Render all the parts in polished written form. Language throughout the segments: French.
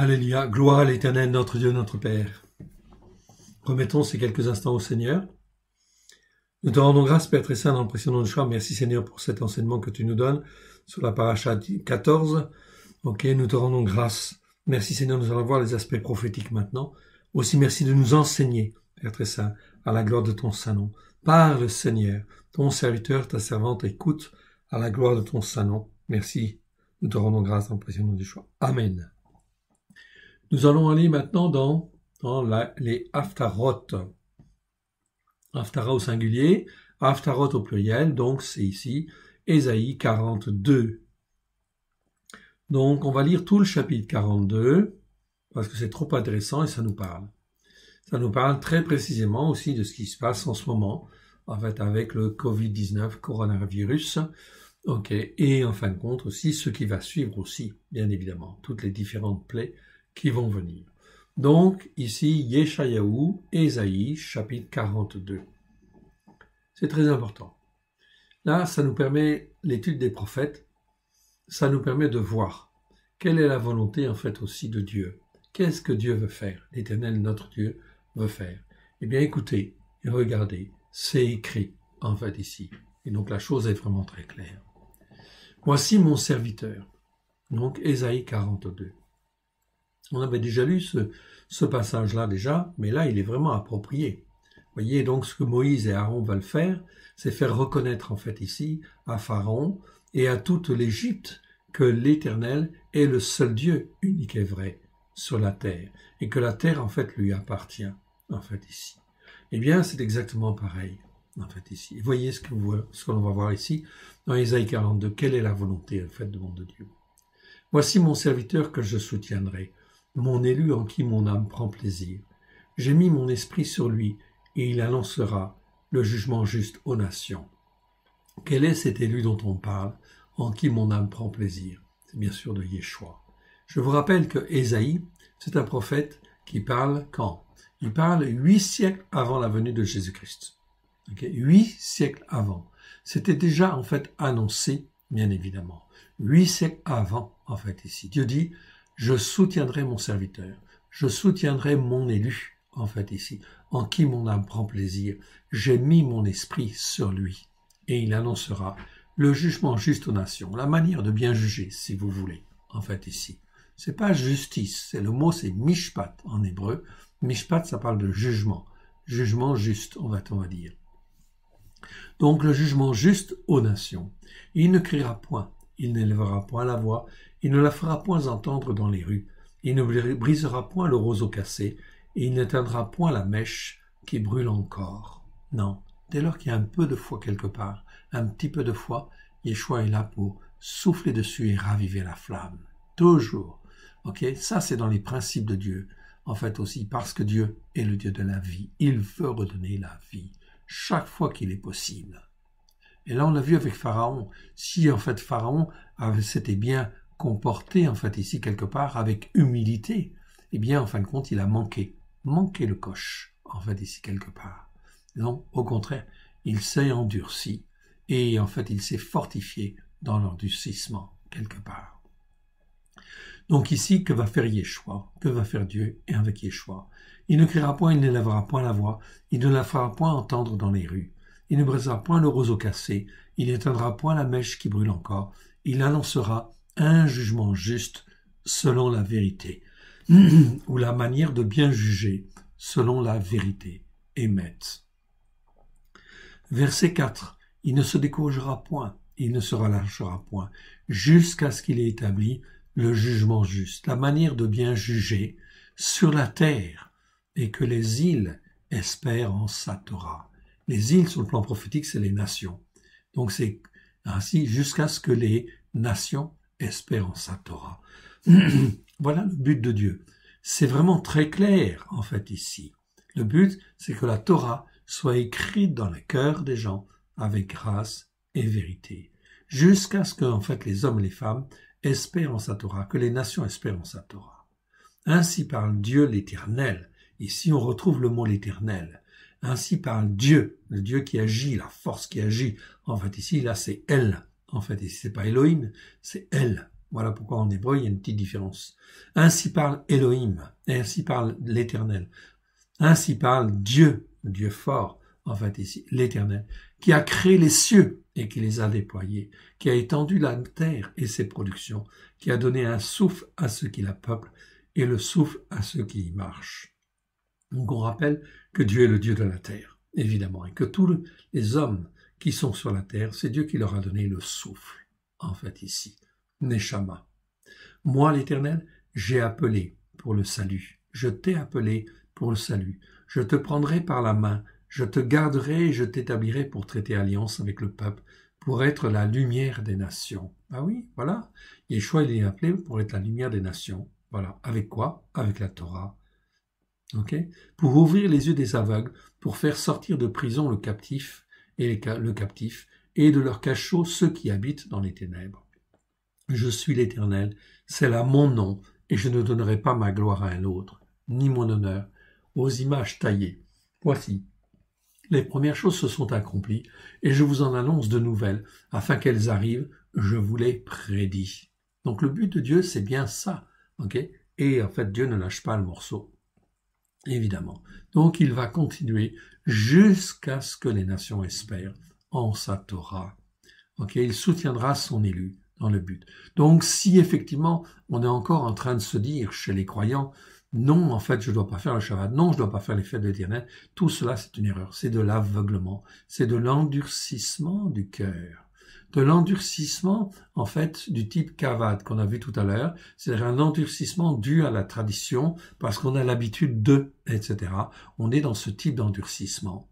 Alléluia, gloire à l'Éternel, notre Dieu, notre Père. Remettons ces quelques instants au Seigneur. Nous te rendons grâce, Père très saint, dans le précieux nom de Yeshua. Merci Seigneur pour cet enseignement que tu nous donnes sur la paracha 14. Ok, nous te rendons grâce. Merci Seigneur, nous allons voir les aspects prophétiques maintenant. Aussi merci de nous enseigner, Père très saint, à la gloire de ton saint nom. Parle Seigneur, ton serviteur, ta servante écoute à la gloire de ton saint nom. Merci, nous te rendons grâce dans le précieux nom de Yeshua. Amen. Nous allons aller maintenant dans les Haftarot. Haftara au singulier, Haftarot au pluriel, donc c'est ici, Ésaïe 42. Donc on va lire tout le chapitre 42, parce que c'est trop intéressant et ça nous parle. Ça nous parle très précisément aussi de ce qui se passe en ce moment, en fait avec le Covid-19, coronavirus, ok, et en fin de compte aussi ce qui va suivre aussi, bien évidemment, toutes les différentes plaies qui vont venir. Donc, ici, Yeshayahu, Ésaïe, chapitre 42. C'est très important. Là, ça nous permet, l'étude des prophètes, ça nous permet de voir quelle est la volonté, en fait, aussi de Dieu. Qu'est-ce que Dieu veut faire? L'Éternel, notre Dieu, veut faire. Eh bien, écoutez et regardez, c'est écrit, en fait, ici. Et donc, la chose est vraiment très claire. Voici mon serviteur. Donc, Ésaïe 42. On avait déjà lu ce passage-là déjà, mais là, il est vraiment approprié. Vous voyez, donc, ce que Moïse et Aaron veulent faire, c'est faire reconnaître, en fait, ici, à Pharaon et à toute l'Égypte, que l'Éternel est le seul Dieu unique et vrai sur la terre, et que la terre, en fait, lui appartient, en fait, ici. Eh bien, c'est exactement pareil, en fait, ici. Et voyez ce que l'on va voir ici, dans Ésaïe 42, quelle est la volonté, en fait, de Dieu. Voici mon serviteur que je soutiendrai, mon élu en qui mon âme prend plaisir. J'ai mis mon esprit sur lui, et il annoncera le jugement juste aux nations. Quel est cet élu dont on parle, en qui mon âme prend plaisir? C'est bien sûr de Yeshua. Je vous rappelle que Ésaïe, c'est un prophète qui parle quand? Il parle 8 siècles avant la venue de Jésus-Christ. Okay? 8 siècles avant. C'était déjà en fait annoncé, bien évidemment. 8 siècles avant, en fait, ici. Dieu dit, je soutiendrai mon serviteur, je soutiendrai mon élu, en fait, ici, en qui mon âme prend plaisir. J'ai mis mon esprit sur lui, et il annoncera le jugement juste aux nations, la manière de bien juger, si vous voulez, en fait, ici. C'est pas justice, le mot c'est mishpat en hébreu. Mishpat, ça parle de jugement juste, on va dire. Donc, le jugement juste aux nations. Il ne criera point, il n'élèvera point la voix, il ne la fera point entendre dans les rues, il ne brisera point le roseau cassé, et il n'éteindra point la mèche qui brûle encore. Non, dès lors qu'il y a un peu de foi quelque part, un petit peu de foi, Yeshua est là pour souffler dessus et raviver la flamme. Toujours. Ok, ça c'est dans les principes de Dieu. En fait aussi, parce que Dieu est le Dieu de la vie, il veut redonner la vie, chaque fois qu'il est possible. Et là, on l'a vu avec Pharaon. Si, en fait, Pharaon s'était bien comporté, en fait, ici, quelque part, avec humilité, eh bien, en fin de compte, il a manqué le coche, en fait, ici, quelque part. Non, au contraire, il s'est endurci et, en fait, il s'est fortifié dans l'endurcissement, quelque part. Donc ici, que va faire Yeshua? Que va faire Dieu et avec Yeshua? Il ne criera point, il n'élèvera point la voix, il ne la fera point entendre dans les rues. Il ne brisera point le roseau cassé, il n'éteindra point la mèche qui brûle encore, il annoncera un jugement juste selon la vérité, ou la manière de bien juger selon la vérité. Émet. Verset 4. Il ne se découragera point, il ne se relâchera point, jusqu'à ce qu'il ait établi le jugement juste, la manière de bien juger sur la terre, et que les îles espèrent en sa Torah. Les îles, sur le plan prophétique, c'est les nations. Donc c'est ainsi jusqu'à ce que les nations espèrent en sa Torah. Voilà le but de Dieu. C'est vraiment très clair, en fait, ici. Le but, c'est que la Torah soit écrite dans le cœur des gens avec grâce et vérité. Jusqu'à ce que, en fait, les hommes et les femmes espèrent en sa Torah, que les nations espèrent en sa Torah. Ainsi parle Dieu l'Éternel. Ici, on retrouve le mot l'Éternel. Ainsi parle Dieu, le Dieu qui agit, la force qui agit. En fait, ici, là, c'est elle. En fait, ici, c'est pas Elohim, c'est elle. Voilà pourquoi en hébreu, il y a une petite différence. Ainsi parle Elohim, ainsi parle l'Éternel. Ainsi parle Dieu, Dieu fort, en fait ici, l'Éternel, qui a créé les cieux et qui les a déployés, qui a étendu la terre et ses productions, qui a donné un souffle à ceux qui la peuplent et le souffle à ceux qui y marchent. Donc on rappelle que Dieu est le Dieu de la terre, évidemment, et que tous les hommes qui sont sur la terre, c'est Dieu qui leur a donné le souffle, en fait ici, Neshama. Moi, l'Éternel, j'ai appelé pour le salut, je t'ai appelé pour le salut, je te prendrai par la main, je te garderai et je t'établirai pour traiter alliance avec le peuple, pour être la lumière des nations. Ah oui, voilà, Yeshua, il est appelé pour être la lumière des nations. Voilà, avec quoi? Avec la Torah. Okay, pour ouvrir les yeux des aveugles, pour faire sortir de prison le captif et de leur cachot ceux qui habitent dans les ténèbres. Je suis l'Éternel, c'est là mon nom, et je ne donnerai pas ma gloire à un autre, ni mon honneur, aux images taillées. Voici, les premières choses se sont accomplies, et je vous en annonce de nouvelles, afin qu'elles arrivent, je vous les prédis. Donc le but de Dieu, c'est bien ça, ok? Et en fait, Dieu ne lâche pas le morceau. Évidemment. Donc il va continuer jusqu'à ce que les nations espèrent en sa Torah. Okay, il soutiendra son élu dans le but. Donc si effectivement on est encore en train de se dire chez les croyants, non, en fait je ne dois pas faire le Shabbat, non, je ne dois pas faire les fêtes de l'Éternel, tout cela c'est une erreur, c'est de l'aveuglement, c'est de l'endurcissement du cœur. De l'endurcissement, en fait, du type kavad qu'on a vu tout à l'heure, c'est-à-dire un endurcissement dû à la tradition, parce qu'on a l'habitude de, etc. On est dans ce type d'endurcissement.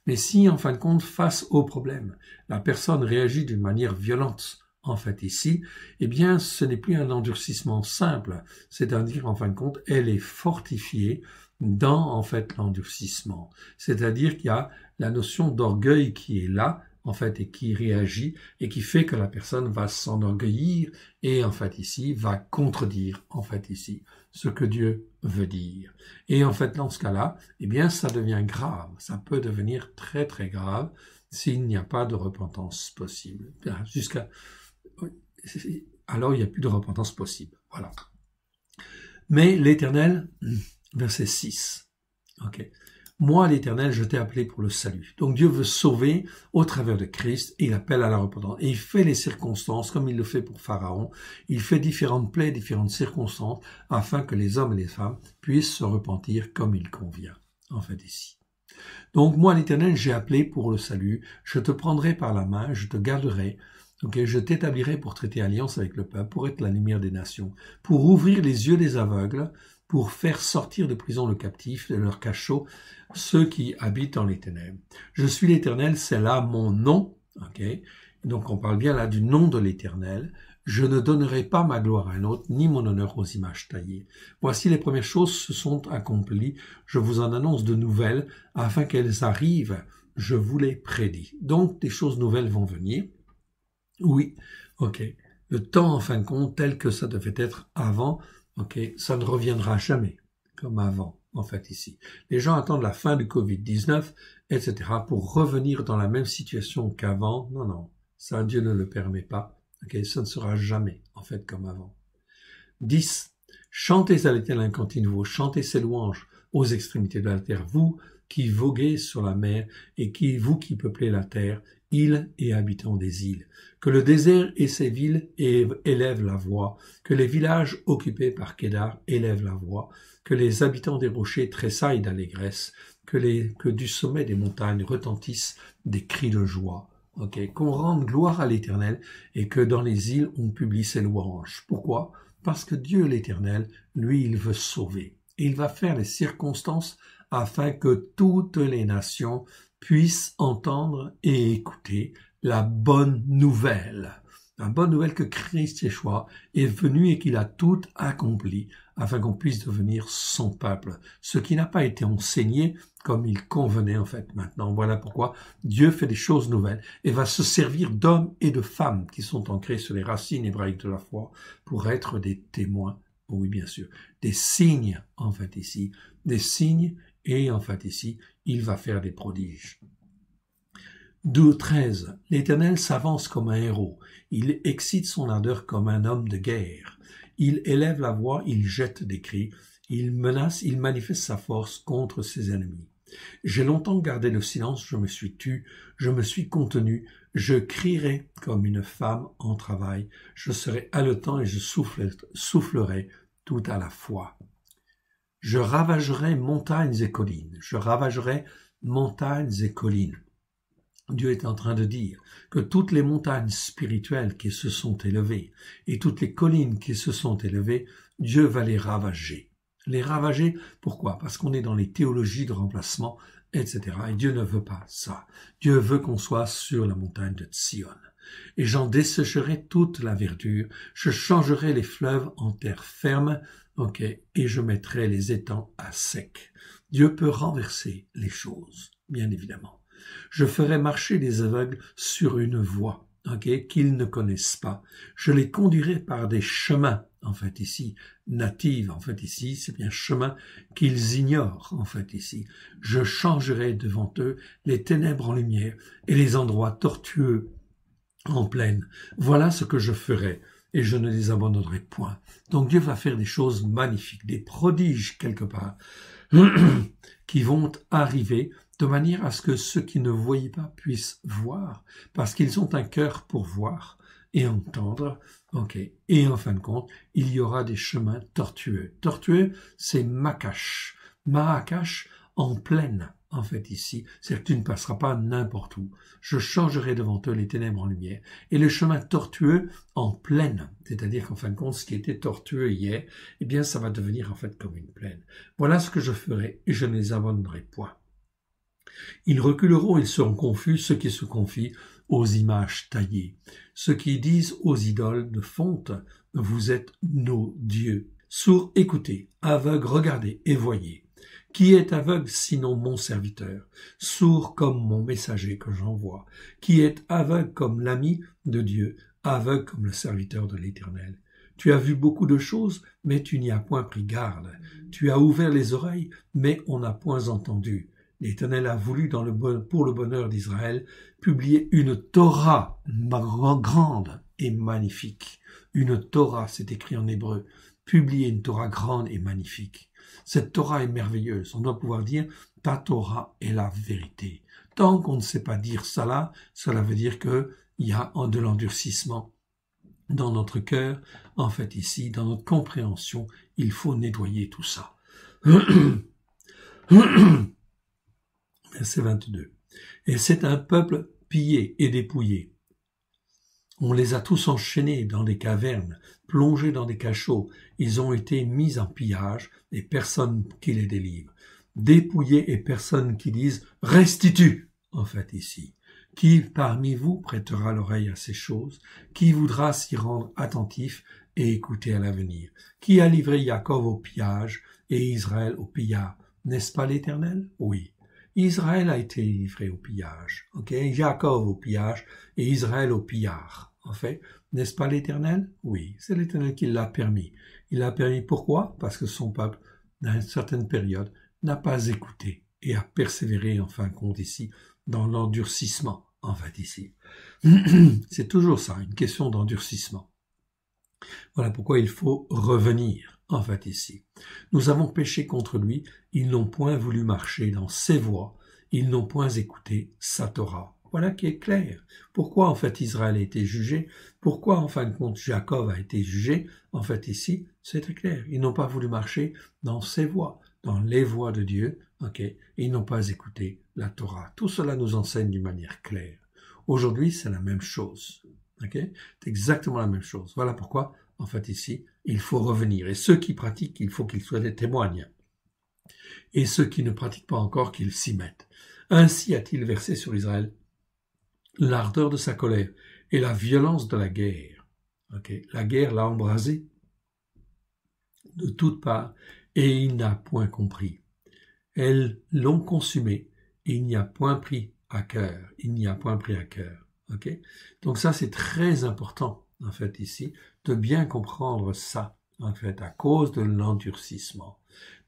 Mais si, en fin de compte, face au problème, la personne réagit d'une manière violente, en fait, ici, eh bien, ce n'est plus un endurcissement simple, c'est-à-dire, en fin de compte, elle est fortifiée dans, en fait, l'endurcissement. C'est-à-dire qu'il y a la notion d'orgueil qui est là, en fait, et qui réagit, et qui fait que la personne va s'enorgueillir, et en fait ici, va contredire, en fait ici, ce que Dieu veut dire. Et en fait, dans ce cas-là, eh bien, ça devient grave, ça peut devenir très très grave, s'il n'y a pas de repentance possible. Alors, il n'y a plus de repentance possible. Voilà. Mais l'Éternel, verset 6, ok. Moi, l'Éternel, je t'ai appelé pour le salut. Donc Dieu veut sauver au travers de Christ et il appelle à la repentance. Et il fait les circonstances comme il le fait pour Pharaon. Il fait différentes plaies, différentes circonstances afin que les hommes et les femmes puissent se repentir comme il convient, en fait ici. Donc moi, l'Éternel, j'ai appelé pour le salut. Je te prendrai par la main, je te garderai. Okay, je t'établirai pour traiter alliance avec le peuple, pour être la lumière des nations, pour ouvrir les yeux des aveugles, pour faire sortir de prison le captif, de leur cachot, ceux qui habitent dans les ténèbres. Je suis l'Éternel, c'est là mon nom. Okay, donc on parle bien là du nom de l'Éternel. Je ne donnerai pas ma gloire à un autre, ni mon honneur aux images taillées. Voici les premières choses se sont accomplies. Je vous en annonce de nouvelles, afin qu'elles arrivent. Je vous les prédis. Donc des choses nouvelles vont venir. Oui, ok. Le temps, en fin de compte, tel que ça devait être avant, ok, ça ne reviendra jamais comme avant, en fait, ici. Les gens attendent la fin du Covid-19, etc., pour revenir dans la même situation qu'avant. Non, non, ça, Dieu ne le permet pas. Ok, ça ne sera jamais, en fait, comme avant. 10. Chantez à l'Éternel un cantique nouveau, chantez ses louanges aux extrémités de la terre, vous qui voguez sur la mer et vous qui peuplez la terre, îles et habitants des îles. Que le désert et ses villes élèvent la voix, que les villages occupés par Kédar élèvent la voix, que les habitants des rochers tressaillent d'allégresse, que du sommet des montagnes retentissent des cris de joie. Okay. Qu'on rende gloire à l'Éternel et que dans les îles on publie ses louanges. Pourquoi? Parce que Dieu l'Éternel, lui, il veut sauver. Et il va faire les circonstances afin que toutes les nations puissent entendre et écouter la bonne nouvelle. La bonne nouvelle que Christ Yeshua est venu et qu'il a tout accompli afin qu'on puisse devenir son peuple. Ce qui n'a pas été enseigné comme il convenait en fait maintenant. Voilà pourquoi Dieu fait des choses nouvelles et va se servir d'hommes et de femmes qui sont ancrés sur les racines hébraïques de la foi pour être des témoins. Oui, bien sûr. Des signes, en fait, ici. Des signes et, en fait, ici, il va faire des prodiges. 13. L'Éternel s'avance comme un héros. Il excite son ardeur comme un homme de guerre. Il élève la voix, il jette des cris. Il menace, il manifeste sa force contre ses ennemis. J'ai longtemps gardé le silence, je me suis tu, je me suis contenu, je crierai comme une femme en travail, je serai haletant et je soufflerai tout à la fois. Je ravagerai montagnes et collines, je ravagerai montagnes et collines. Dieu est en train de dire que toutes les montagnes spirituelles qui se sont élevées et toutes les collines qui se sont élevées, Dieu va les ravager. Les ravager, pourquoi? Parce qu'on est dans les théologies de remplacement, etc. Et Dieu ne veut pas ça. Dieu veut qu'on soit sur la montagne de Sion. Et j'en dessécherai toute la verdure, je changerai les fleuves en terre ferme, et je mettrai les étangs à sec. Dieu peut renverser les choses, bien évidemment. Je ferai marcher les aveugles sur une voie, qu'ils ne connaissent pas. Je les conduirai par des chemins, natives, c'est bien chemin qu'ils ignorent, ici. Je changerai devant eux les ténèbres en lumière et les endroits tortueux en plaine. Voilà ce que je ferai, et je ne les abandonnerai point. Donc Dieu va faire des choses magnifiques, des prodiges quelque part, qui vont arriver de manière à ce que ceux qui ne voyaient pas puissent voir, parce qu'ils ont un cœur pour voir et entendre. Et en fin de compte, il y aura des chemins tortueux. Tortueux, c'est Makash. Makash en plaine, ici. C'est-à-dire que tu ne passeras pas n'importe où. Je changerai devant eux les ténèbres en lumière. Et le chemin tortueux en plaine, c'est-à-dire qu'en fin de compte, ce qui était tortueux hier, eh bien, ça va devenir comme une plaine. Voilà ce que je ferai, et je ne les abandonnerai point. Ils reculeront, ils seront confus, ceux qui se confient aux images taillées. Ceux qui disent aux idoles de fonte, vous êtes nos dieux. Sourds, écoutez, aveugles, regardez et voyez. Qui est aveugle sinon mon serviteur, sourd comme mon messager que j'envoie, qui est aveugle comme l'ami de Dieu, aveugle comme le serviteur de l'Éternel. Tu as vu beaucoup de choses, mais tu n'y as point pris garde. Tu as ouvert les oreilles, mais on n'a point entendu. L'Éternel a voulu, pour le bonheur d'Israël, publier une Torah grande et magnifique. Une Torah, c'est écrit en hébreu. Publier une Torah grande et magnifique. Cette Torah est merveilleuse. On doit pouvoir dire, ta Torah est la vérité. Tant qu'on ne sait pas dire cela veut dire qu'il y a de l'endurcissement dans notre cœur. Ici, dans notre compréhension, il faut nettoyer tout ça. Verset 22. Et c'est un peuple pillé et dépouillé. On les a tous enchaînés dans des cavernes, plongés dans des cachots. Ils ont été mis en pillage et personne qui les délivre. Dépouillés et personne qui dise « restitue » ici. Qui parmi vous prêtera l'oreille à ces choses? Qui voudra s'y rendre attentif et écouter à l'avenir? Qui a livré Jacob au pillage et Israël au pillard? N'est-ce pas l'Éternel? Oui. Israël a été livré au pillage, Jacob au pillage et Israël au pillard. N'est-ce pas l'Éternel? Oui, c'est l'Éternel qui l'a permis. Il l'a permis pourquoi? Parce que son peuple, dans une certaine période, n'a pas écouté et a persévéré, en fin de compte, ici, dans l'endurcissement, ici. C'est toujours ça, une question d'endurcissement. Voilà pourquoi il faut revenir, ici. Nous avons péché contre lui, ils n'ont point voulu marcher dans ses voies, ils n'ont point écouté sa Torah. Voilà qui est clair. Pourquoi, Israël a été jugé? Pourquoi, en fin de compte, Jacob a été jugé? Ici, c'est très clair. Ils n'ont pas voulu marcher dans ses voies, dans les voies de Dieu, et ils n'ont pas écouté la Torah. Tout cela nous enseigne d'une manière claire. Aujourd'hui, c'est la même chose. C'est exactement la même chose. Voilà pourquoi, ici, il faut revenir. Et ceux qui pratiquent, il faut qu'ils soient des témoins. Et ceux qui ne pratiquent pas encore, qu'ils s'y mettent. Ainsi a-t-il versé sur Israël l'ardeur de sa colère et la violence de la guerre. La guerre l'a embrasé de toutes parts et il n'a point compris. Elles l'ont consumé et il n'y a point pris à cœur. Il n'y a point pris à cœur. Donc ça, c'est très important, ici, de bien comprendre ça, à cause de l'endurcissement.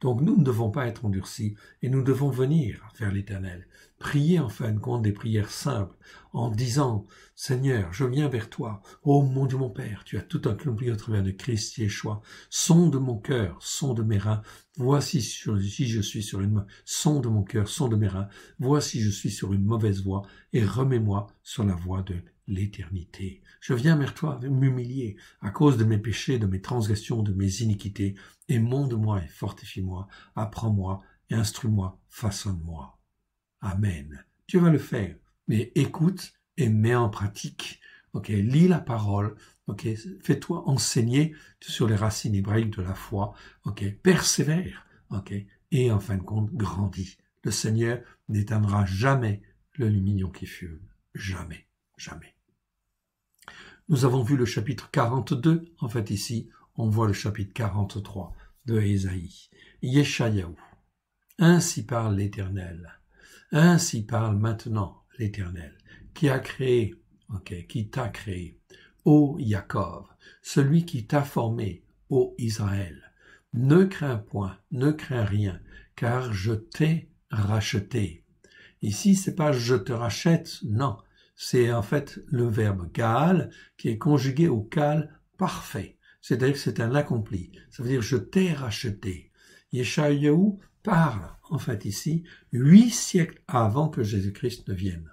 Donc nous ne devons pas être endurcis et nous devons venir vers l'Éternel. Prier en fin de compte des prières simples en disant « Seigneur, je viens vers toi. Oh mon Dieu, mon Père, tu as tout accompli au travers de Christ Yeshua. Sonde mon cœur, sonde mes reins. Voici si je suis sur une sonde mon cœur, sonde mes reins. Voici je suis sur une mauvaise voie et remets-moi sur la voie de l'éternité. Je viens vers toi m'humilier à cause de mes péchés, de mes transgressions, de mes iniquités. Et monte-moi et fortifie-moi, apprends-moi et instruis-moi, façonne-moi. » Amen. Dieu va le faire, mais écoute et mets en pratique. Ok, lis la parole. Ok, fais-toi enseigner sur les racines hébraïques de la foi. Ok, persévère. Ok, et en fin de compte, grandis. Le Seigneur n'éteindra jamais le lumignon qui fume. Jamais, jamais. Nous avons vu le chapitre 42. En fait, ici, on voit le chapitre 43 de Ésaïe. Yeshayahu. Ainsi parle l'Éternel. Ainsi parle maintenant l'Éternel, qui a créé, qui t'a créé, ô Jacob, celui qui t'a formé, ô Israël. Ne crains point, ne crains rien, car je t'ai racheté. Ici, c'est pas je te rachète, non. C'est en fait le verbe gaal qui est conjugué au kaal parfait. C'est-à-dire que c'est un accompli. Ça veut dire je t'ai racheté. Yeshayahu parle, en fait, ici, 8 siècles avant que Jésus-Christ ne vienne,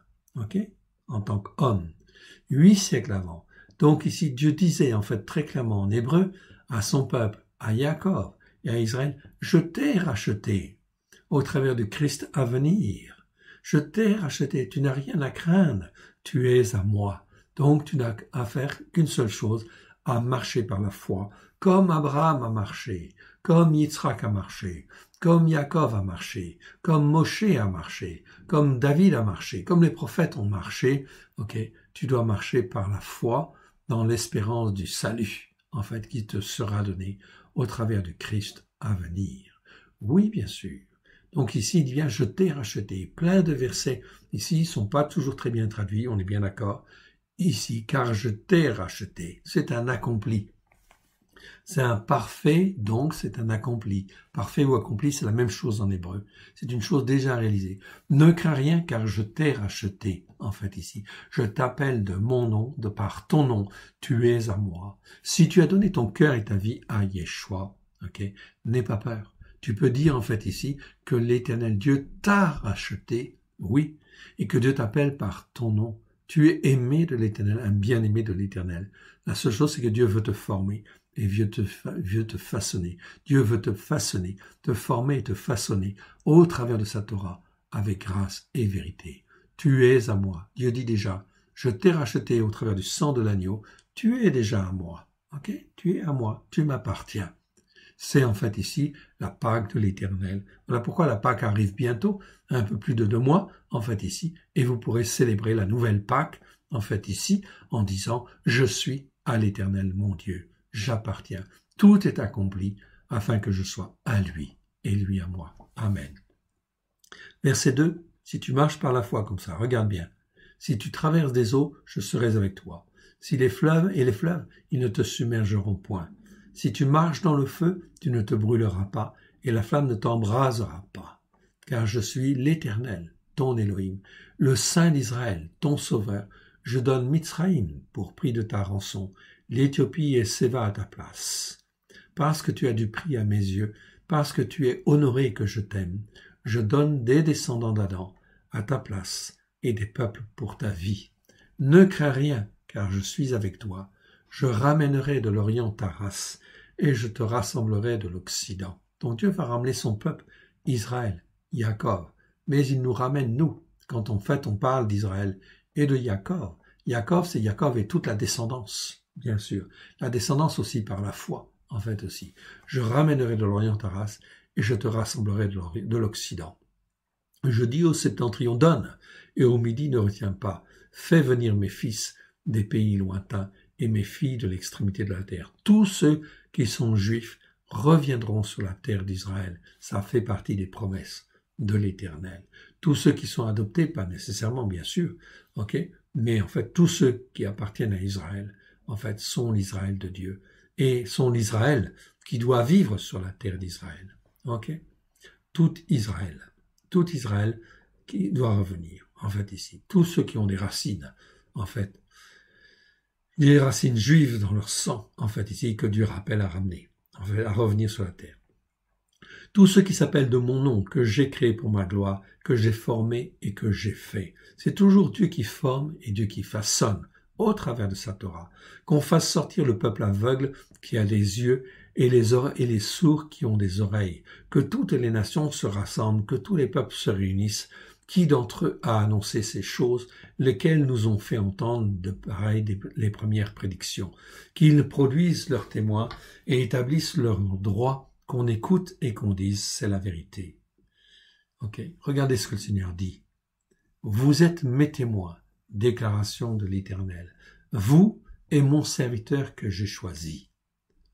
en tant qu'homme. 8 siècles avant. Donc ici, Dieu disait, en fait, très clairement en hébreu, à son peuple, à Jacob et à Israël, je t'ai racheté au travers du Christ à venir. Je t'ai racheté, tu n'as rien à craindre, tu es à moi. Donc tu n'as à faire qu'une seule chose, à marcher par la foi, comme Abraham a marché, comme Yitzhak a marché, comme Jacob a marché, comme Moshe a marché, comme David a marché, comme les prophètes ont marché, tu dois marcher par la foi dans l'espérance du salut, en fait, qui te sera donné au travers du Christ à venir. Oui, bien sûr. Donc ici, il dit bien, je t'ai racheté. Plein de versets ici, ils sont pas toujours très bien traduits, on est bien d'accord. Ici, car je t'ai racheté. C'est un accompli. C'est un parfait, donc c'est un accompli. Parfait ou accompli, c'est la même chose en hébreu. C'est une chose déjà réalisée. Ne crains rien, car je t'ai racheté, en fait, ici. Je t'appelle de mon nom, de par ton nom, tu es à moi. Si tu as donné ton cœur et ta vie à Yeshua, n'aie pas peur. Tu peux dire, en fait, ici, que l'Éternel Dieu t'a racheté, oui, et que Dieu t'appelle par ton nom. Tu es aimé de l'Éternel, un bien-aimé de l'Éternel. La seule chose, c'est que Dieu veut te former et veut te façonner. Dieu veut te façonner, te former et te façonner au travers de sa Torah, avec grâce et vérité. Tu es à moi. Dieu dit déjà, je t'ai racheté au travers du sang de l'agneau. Tu es déjà à moi. Tu es à moi. Tu m'appartiens. C'est en fait ici la Pâque de l'Éternel. Voilà pourquoi la Pâque arrive bientôt, un peu plus de 2 mois, en fait ici, et vous pourrez célébrer la nouvelle Pâque, en fait ici, en disant « Je suis à l'Éternel mon Dieu, j'appartiens, tout est accompli, afin que je sois à lui, et lui à moi. Amen. » Verset 2, si tu marches par la foi comme ça, regarde bien. Si tu traverses des eaux, je serai avec toi. Si les fleuves, ils ne te submergeront point. Si tu marches dans le feu, tu ne te brûleras pas, et la flamme ne t'embrasera pas. Car je suis l'Éternel, ton Elohim, le Saint d'Israël, ton Sauveur. Je donne Mitzraïm pour prix de ta rançon, l'Éthiopie et Séva à ta place. Parce que tu as du prix à mes yeux, parce que tu es honoré que je t'aime, je donne des descendants d'Adam à ta place et des peuples pour ta vie. Ne crains rien, car je suis avec toi. Je ramènerai de l'Orient ta race, et je te rassemblerai de l'Occident. Donc Dieu va ramener son peuple, Israël, Jacob. Mais il nous ramène, nous, quand on parle d'Israël et de Jacob. Jacob, c'est Jacob et toute la descendance, bien sûr. La descendance aussi par la foi, en fait aussi. Je ramènerai de l'Orient ta race, et je te rassemblerai de l'Occident. Je dis au septentrion, donne, et au midi ne retiens pas. Fais venir mes fils des pays lointains, et mes filles de l'extrémité de la terre. Tous ceux qui sont juifs reviendront sur la terre d'Israël. Ça fait partie des promesses de l'Éternel. Tous ceux qui sont adoptés, pas nécessairement bien sûr, mais en fait tous ceux qui appartiennent à Israël, en fait sont l'Israël de Dieu et sont l'Israël qui doit vivre sur la terre d'Israël. Ok? Tout Israël qui doit revenir, en fait, ici. Tous ceux qui ont des racines, en fait, des racines juives dans leur sang, en fait, ici, que Dieu rappelle à ramener, en fait, à revenir sur la terre. Tous ceux qui s'appellent de mon nom, que j'ai créé pour ma gloire, que j'ai formé et que j'ai fait. C'est toujours Dieu qui forme et Dieu qui façonne, au travers de sa Torah. Qu'on fasse sortir le peuple aveugle qui a des yeux et les sourds qui ont des oreilles. Que toutes les nations se rassemblent, que tous les peuples se réunissent. Qui d'entre eux a annoncé ces choses, lesquelles nous ont fait entendre de pareil les premières prédictions? Qu'ils produisent leurs témoins et établissent leurs droits, qu'on écoute et qu'on dise, c'est la vérité. Ok, regardez ce que le Seigneur dit. Vous êtes mes témoins, déclaration de l'Éternel. Vous et mon serviteur que j'ai choisi.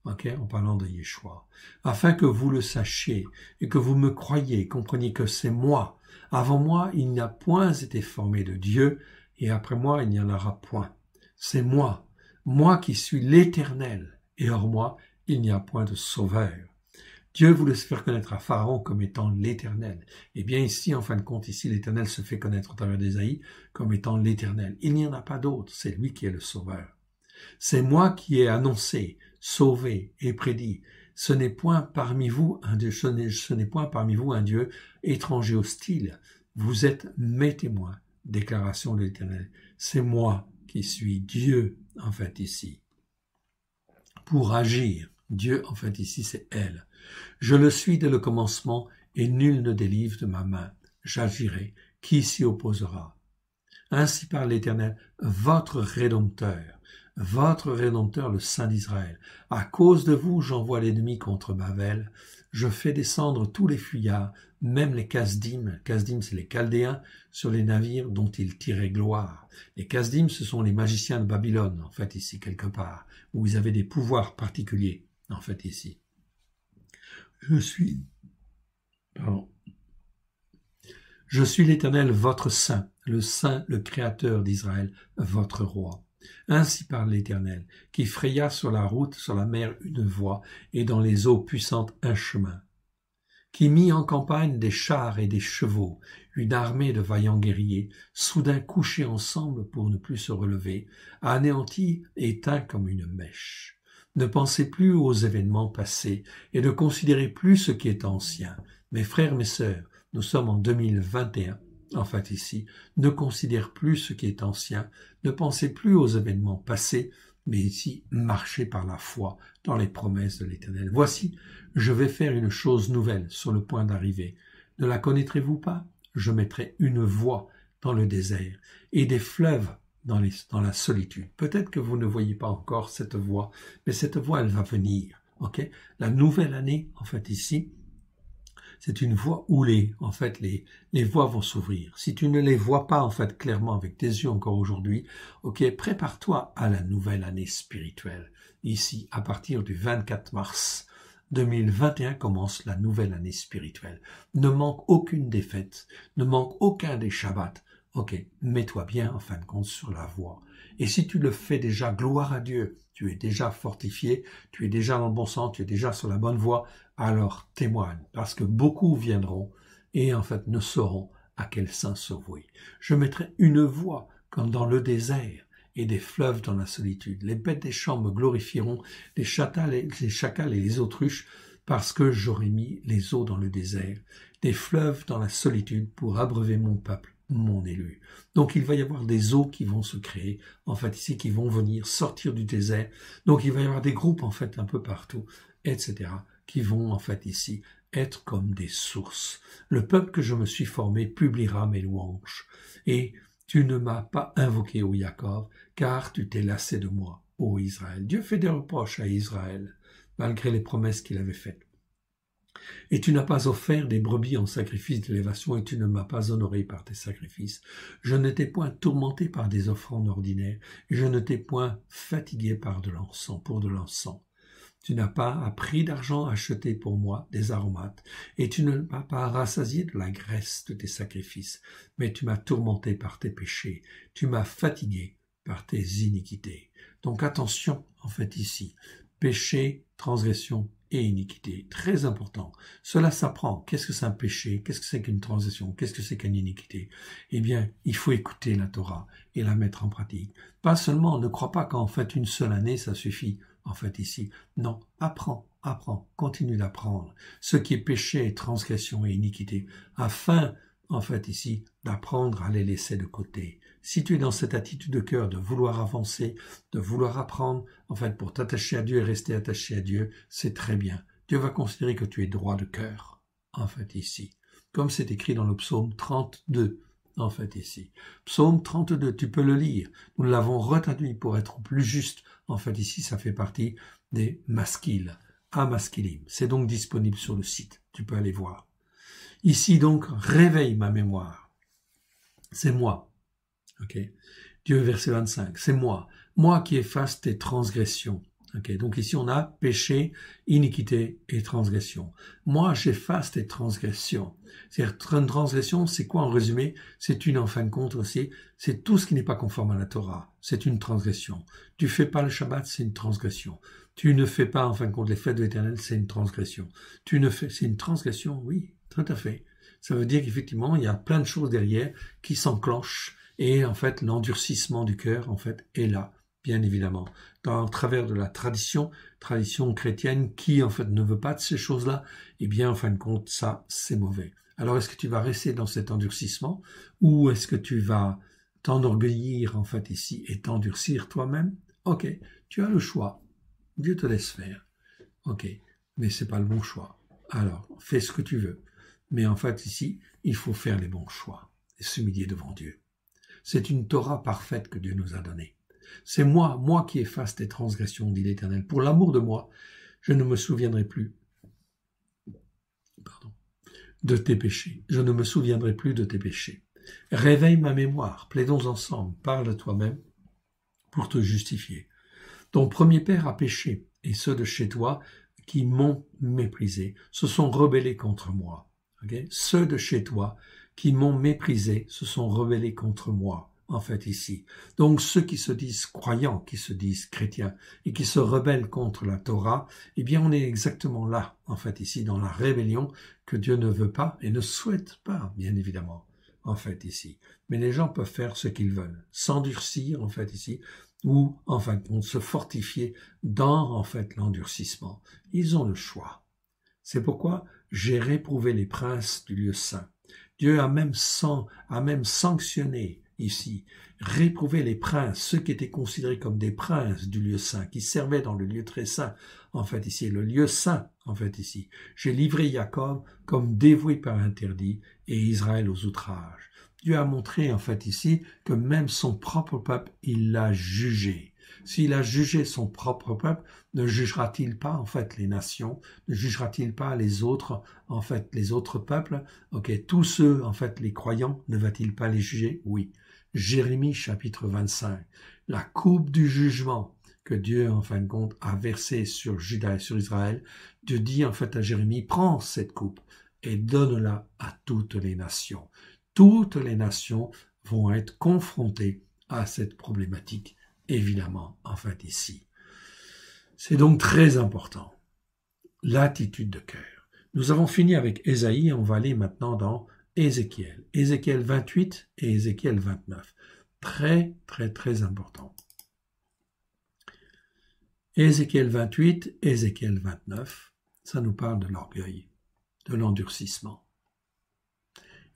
Ok, en parlant de Yeshua. Afin que vous le sachiez et que vous me croyiez, compreniez que c'est moi. Avant moi, il n'y a point été formé de Dieu et après moi, il n'y en aura point. C'est moi, moi qui suis l'Éternel et hors moi, il n'y a point de sauveur. Dieu voulait se faire connaître à Pharaon comme étant l'Éternel. Eh bien ici, en fin de compte, ici, l'Éternel se fait connaître au travers d'Ésaïe comme étant l'Éternel. Il n'y en a pas d'autre, c'est lui qui est le Sauveur. C'est moi qui ai annoncé, sauvé et prédit. Ce n'est point parmi vous un Dieu, ce n'est point parmi vous un Dieu étranger hostile. Vous êtes mes témoins, déclaration de l'Éternel. C'est moi qui suis Dieu, en fait, ici. Pour agir, Dieu, en fait, ici, c'est elle. Je le suis dès le commencement, et nul ne délivre de ma main. J'agirai. Qui s'y opposera? Ainsi parle l'Éternel, votre Rédempteur, le Saint d'Israël. À cause de vous, j'envoie l'ennemi contre Babel. Je fais descendre tous les fuyards, même les Kasdim. Kasdim, c'est les Chaldéens, sur les navires dont ils tiraient gloire. Les Kasdim, ce sont les magiciens de Babylone, en fait, ici, quelque part, où ils avaient des pouvoirs particuliers, en fait, ici. Je suis l'Éternel, votre Saint, le Créateur d'Israël, votre Roi. Ainsi parle l'Éternel, qui fraya sur la route, sur la mer, une voie, et dans les eaux puissantes un chemin, qui mit en campagne des chars et des chevaux, une armée de vaillants guerriers, soudain couchés ensemble pour ne plus se relever, anéantis et éteints comme une mèche. Ne pensez plus aux événements passés et ne considérez plus ce qui est ancien. Mes frères, mes sœurs, nous sommes en 2021, en fait ici, ne considère plus ce qui est ancien, ne pensez plus aux événements passés, mais ici, marchez par la foi dans les promesses de l'Éternel. Voici, je vais faire une chose nouvelle sur le point d'arriver. Ne la connaîtrez-vous pas? Je mettrai une voie dans le désert et des fleuves dans la solitude. Peut-être que vous ne voyez pas encore cette voie, mais cette voie, elle va venir. Ok? La nouvelle année, en fait ici, c'est une voie où les voies vont s'ouvrir. Si tu ne les vois pas, en fait, clairement avec tes yeux encore aujourd'hui, ok, prépare-toi à la nouvelle année spirituelle. Ici, à partir du 24 mars 2021 commence la nouvelle année spirituelle. Ne manque aucune des fêtes, ne manque aucun des Shabbats. Ok, mets-toi bien, en fin de compte, sur la voie. Et si tu le fais déjà, gloire à Dieu, tu es déjà fortifié, tu es déjà dans le bon sens, tu es déjà sur la bonne voie, alors témoigne, parce que beaucoup viendront et en fait ne sauront à quel saint se vouer. Je mettrai une voie comme dans le désert et des fleuves dans la solitude. Les bêtes des champs me glorifieront, les chacals et les autruches, parce que j'aurai mis les eaux dans le désert, des fleuves dans la solitude pour abreuver mon peuple, mon élu. Donc il va y avoir des eaux qui vont se créer, en fait ici, qui vont venir sortir du désert. Donc il va y avoir des groupes, en fait, un peu partout, etc., qui vont, en fait, ici, être comme des sources. Le peuple que je me suis formé publiera mes louanges. Et tu ne m'as pas invoqué, ô Jacob, car tu t'es lassé de moi, ô Israël. Dieu fait des reproches à Israël, malgré les promesses qu'il avait faites. Et tu n'as pas offert des brebis en sacrifice d'élévation, et tu ne m'as pas honoré par tes sacrifices. Je ne t'ai point tourmenté par des offrandes ordinaires, et je ne t'ai point fatigué par de l'encens, pour de l'encens. Tu n'as pas à prix d'argent acheté pour moi des aromates, et tu ne m'as pas rassasié de la graisse de tes sacrifices, mais tu m'as tourmenté par tes péchés, tu m'as fatigué par tes iniquités. Donc attention, en fait, ici, péché, transgression, et iniquité. Très important. Cela s'apprend. Qu'est-ce que c'est un péché? Qu'est-ce que c'est qu'une transgression? Qu'est-ce que c'est qu'une iniquité? Eh bien, il faut écouter la Torah et la mettre en pratique. Pas seulement, ne crois pas qu'en fait une seule année, ça suffit. En fait, ici. Non, apprends, continue d'apprendre ce qui est péché, transgression et iniquité, afin, en fait, ici, d'apprendre à les laisser de côté. Si tu es dans cette attitude de cœur de vouloir avancer, de vouloir apprendre, en fait, pour t'attacher à Dieu et rester attaché à Dieu, c'est très bien. Dieu va considérer que tu es droit de cœur, en fait, ici. Comme c'est écrit dans le psaume 32, en fait, ici. Psaume 32, tu peux le lire. Nous l'avons retraduit pour être plus juste. En fait, ici, ça fait partie des maskiles, amaskilim. C'est donc disponible sur le site. Tu peux aller voir. Ici, donc, réveille ma mémoire. C'est moi. Ok. Dieu, verset 25. C'est moi. Moi qui efface tes transgressions. Okay, donc ici on a péché, iniquité et transgression. Moi j'efface tes transgressions. C'est-à-dire une transgression, c'est quoi en résumé? C'est en fin de compte aussi, c'est tout ce qui n'est pas conforme à la Torah. C'est une transgression. Tu fais pas le Shabbat, c'est une transgression. Tu ne fais pas en fin de compte les fêtes de l'Éternel, c'est une transgression. C'est une transgression, oui, tout à fait. Ça veut dire qu'effectivement il y a plein de choses derrière qui s'enclenchent et en fait l'endurcissement du cœur en fait est là. Bien évidemment, dans travers de la tradition chrétienne qui en fait ne veut pas de ces choses-là, eh bien en fin de compte ça c'est mauvais. Alors est-ce que tu vas rester dans cet endurcissement ou est-ce que tu vas t'enorgueillir en fait ici et t'endurcir toi-même? Ok, tu as le choix. Dieu te laisse faire. Ok, mais c'est pas le bon choix. Alors fais ce que tu veux. Mais en fait ici, il faut faire les bons choix et s'humilier devant Dieu. C'est une Torah parfaite que Dieu nous a donnée. C'est moi qui efface tes transgressions, dit l'Éternel. Pour l'amour de moi, je ne me souviendrai plus de tes péchés. Je ne me souviendrai plus de tes péchés. Réveille ma mémoire, plaidons ensemble, parle de toi-même pour te justifier. Ton premier père a péché, et ceux de chez toi qui m'ont méprisé se sont rebellés contre moi. Okay? Ceux de chez toi qui m'ont méprisé se sont rebellés contre moi. En fait, ici. Donc, ceux qui se disent croyants, qui se disent chrétiens, et qui se rebellent contre la Torah, eh bien, on est exactement là, en fait, ici, dans la rébellion que Dieu ne veut pas et ne souhaite pas, bien évidemment, en fait, ici. Mais les gens peuvent faire ce qu'ils veulent, s'endurcir, en fait, ici, ou, en fin de compte, se fortifier dans, en fait, l'endurcissement. Ils ont le choix. C'est pourquoi j'ai réprouvé les princes du lieu saint. Dieu a même sanctionné ici, réprouver les princes, ceux qui étaient considérés comme des princes du lieu saint, qui servaient dans le lieu très saint, en fait ici, le lieu saint, en fait ici. J'ai livré Jacob comme dévoué par interdit et Israël aux outrages. Dieu a montré, en fait ici, que même son propre peuple, il l'a jugé. S'il a jugé son propre peuple, ne jugera-t-il pas, en fait, les nations? Ne jugera-t-il pas les autres, en fait, les autres peuples? Ok, tous ceux, en fait, les croyants, ne va-t-il pas les juger? Oui. Jérémie chapitre 25, la coupe du jugement que Dieu, en fin de compte, a versée sur Juda et sur Israël. Dieu dit, en fait, à Jérémie, prends cette coupe et donne-la à toutes les nations. Toutes les nations vont être confrontées à cette problématique, évidemment, en fait, ici. C'est donc très important, l'attitude de cœur. Nous avons fini avec Ésaïe et on va aller maintenant dans Ézéchiel. Ézéchiel 28 et Ézéchiel 29. Très, très, très important. Ézéchiel 28, Ézéchiel 29, ça nous parle de l'orgueil, de l'endurcissement.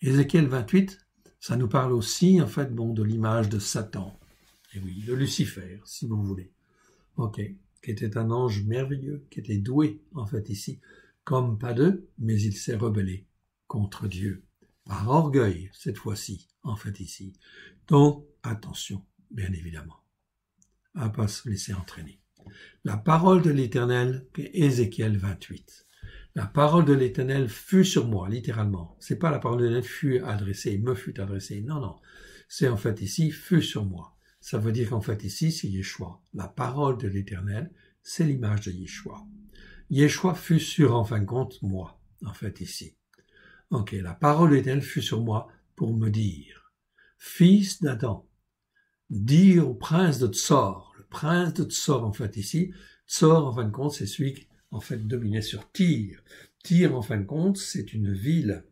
Ézéchiel 28, ça nous parle aussi, en fait, de l'image de Satan. Et oui, de Lucifer, si vous voulez. Ok, qui était un ange merveilleux, qui était doué, en fait, ici, comme pas deux, mais il s'est rebellé contre Dieu. Par orgueil, cette fois-ci, en fait, ici. Donc, attention, bien évidemment, à ne pas se laisser entraîner. La parole de l'Éternel, Ézéchiel 28. La parole de l'Éternel fut sur moi, littéralement. C'est pas la parole de l'Éternel fut adressée, me fut adressée. Non, non. C'est en fait ici, fut sur moi. Ça veut dire qu'en fait ici, c'est Yeshua. La parole de l'Éternel, c'est l'image de Yeshua. Yeshua fut sur, en fin de compte, moi, en fait ici. Ok, la parole de l'Éternel fut sur moi pour me dire, fils d'Adam, dis au prince de Tsor, le prince de Tsor, en fait ici, Tsor, en fin de compte, c'est celui en fait dominait sur Tyr. Tyr, en fin de compte, c'est une ville,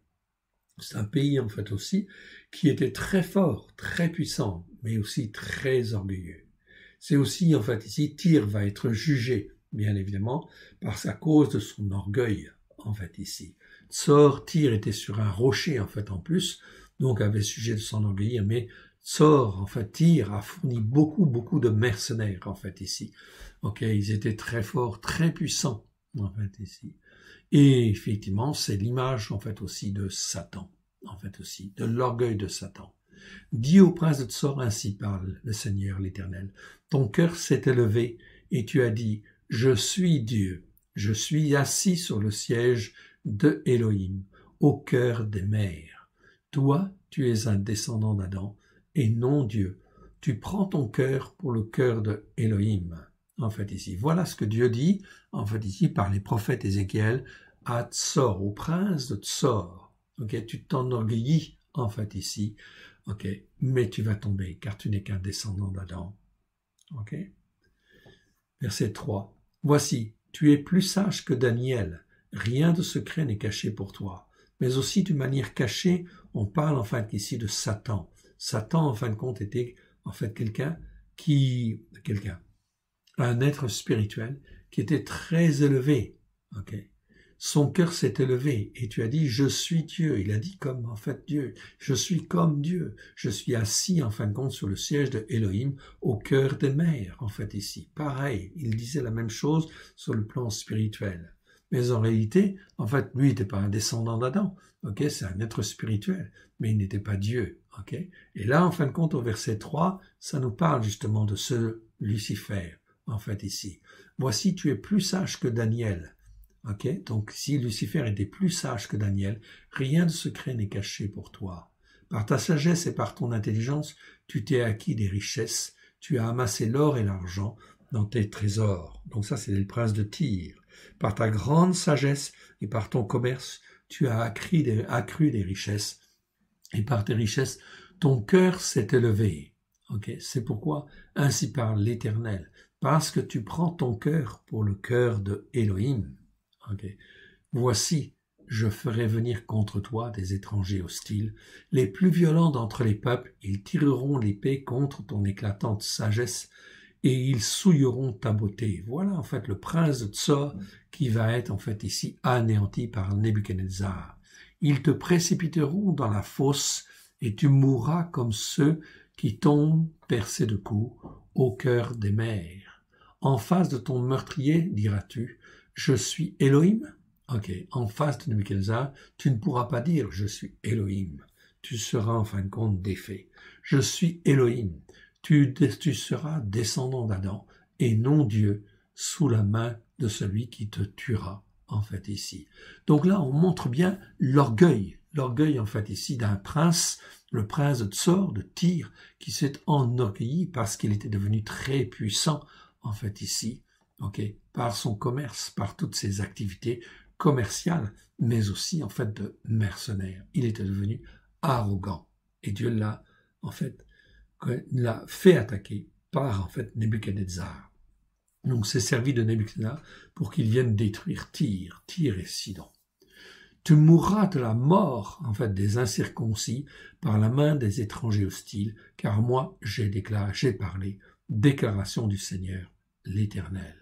c'est un pays en fait aussi, qui était très fort, très puissant, mais aussi très orgueilleux. C'est aussi en fait ici, Tyr va être jugé, bien évidemment, par sa cause de son orgueil, en fait ici. Tyr était sur un rocher en fait en plus, donc avait sujet de s'en orgueillir, mais en fait, Tyr a fourni beaucoup de mercenaires, en fait, ici. Ok, ils étaient très forts, très puissants, en fait, ici. Et effectivement, c'est l'image, en fait, aussi de Satan, en fait, aussi, de l'orgueil de Satan. Dis au prince de Tsor, ainsi parle le Seigneur l'Éternel. Ton cœur s'est élevé, et tu as dit, je suis Dieu, je suis assis sur le siège de Élohim, au cœur des mers. Toi, tu es un descendant d'Adam, et non Dieu. Tu prends ton cœur pour le cœur de Élohim. En fait, ici, voilà ce que Dieu dit, en fait, ici, par les prophètes Ézéchiel, à Tsor, au prince de Tsor. Ok, tu t'enorgueillis, en fait, ici. Ok, mais tu vas tomber, car tu n'es qu'un descendant d'Adam. Ok. Verset 3. Voici, tu es plus sage que Daniel. Rien de secret n'est caché pour toi. Mais aussi d'une manière cachée, on parle en fait ici de Satan. Satan, en fin de compte, était en fait un être spirituel qui était très élevé. Ok. Son cœur s'est élevé et tu as dit, je suis Dieu. Il a dit comme en fait Dieu. Je suis comme Dieu. Je suis assis en fin de compte sur le siège de Elohim au cœur des mers, en fait ici. Pareil, il disait la même chose sur le plan spirituel. Mais en réalité, en fait, lui n'était pas un descendant d'Adam. Ok, c'est un être spirituel, mais il n'était pas Dieu. Ok. Et là, en fin de compte, au verset 3, ça nous parle justement de ce Lucifer, en fait ici. Voici, tu es plus sage que Daniel. Ok, donc si Lucifer était plus sage que Daniel, rien de secret n'est caché pour toi. Par ta sagesse et par ton intelligence, tu t'es acquis des richesses, tu as amassé l'or et l'argent dans tes trésors. Donc ça, c'est le prince de Tyr. Par ta grande sagesse et par ton commerce, tu as accru des richesses, et par tes richesses, ton cœur s'est élevé. Ok, c'est pourquoi ainsi parle l'Éternel, parce que tu prends ton cœur pour le cœur de Élohim. Okay. Voici, je ferai venir contre toi des étrangers hostiles, les plus violents d'entre les peuples, ils tireront l'épée contre ton éclatante sagesse et ils souilleront ta beauté. Voilà en fait le prince de Tsor qui va être en fait ici anéanti par Nebuchadnezzar. Ils te précipiteront dans la fosse et tu mourras comme ceux qui tombent percés de coups au cœur des mers. En face de ton meurtrier, diras-tu, je suis Elohim. Ok, en face de Nebuchadnezzar, tu ne pourras pas dire je suis Elohim. Tu seras en fin de compte défait. Je suis Elohim. Tu seras descendant d'Adam et non Dieu sous la main de celui qui te tuera, en fait, ici. Donc là, on montre bien l'orgueil en fait ici d'un prince, le prince de Tsor, de Tyr, qui s'est enorgueilli parce qu'il était devenu très puissant, en fait ici. Ok, par son commerce, par toutes ses activités commerciales, mais aussi en fait de mercenaire. Il était devenu arrogant et Dieu l'a en fait attaquer par en fait Nebuchadnezzar. Donc c'est servi de Nebuchadnezzar pour qu'il vienne détruire Tyr et Sidon. Tu mourras de la mort en fait des incirconcis par la main des étrangers hostiles, car moi j'ai parlé, déclaration du Seigneur l'Éternel.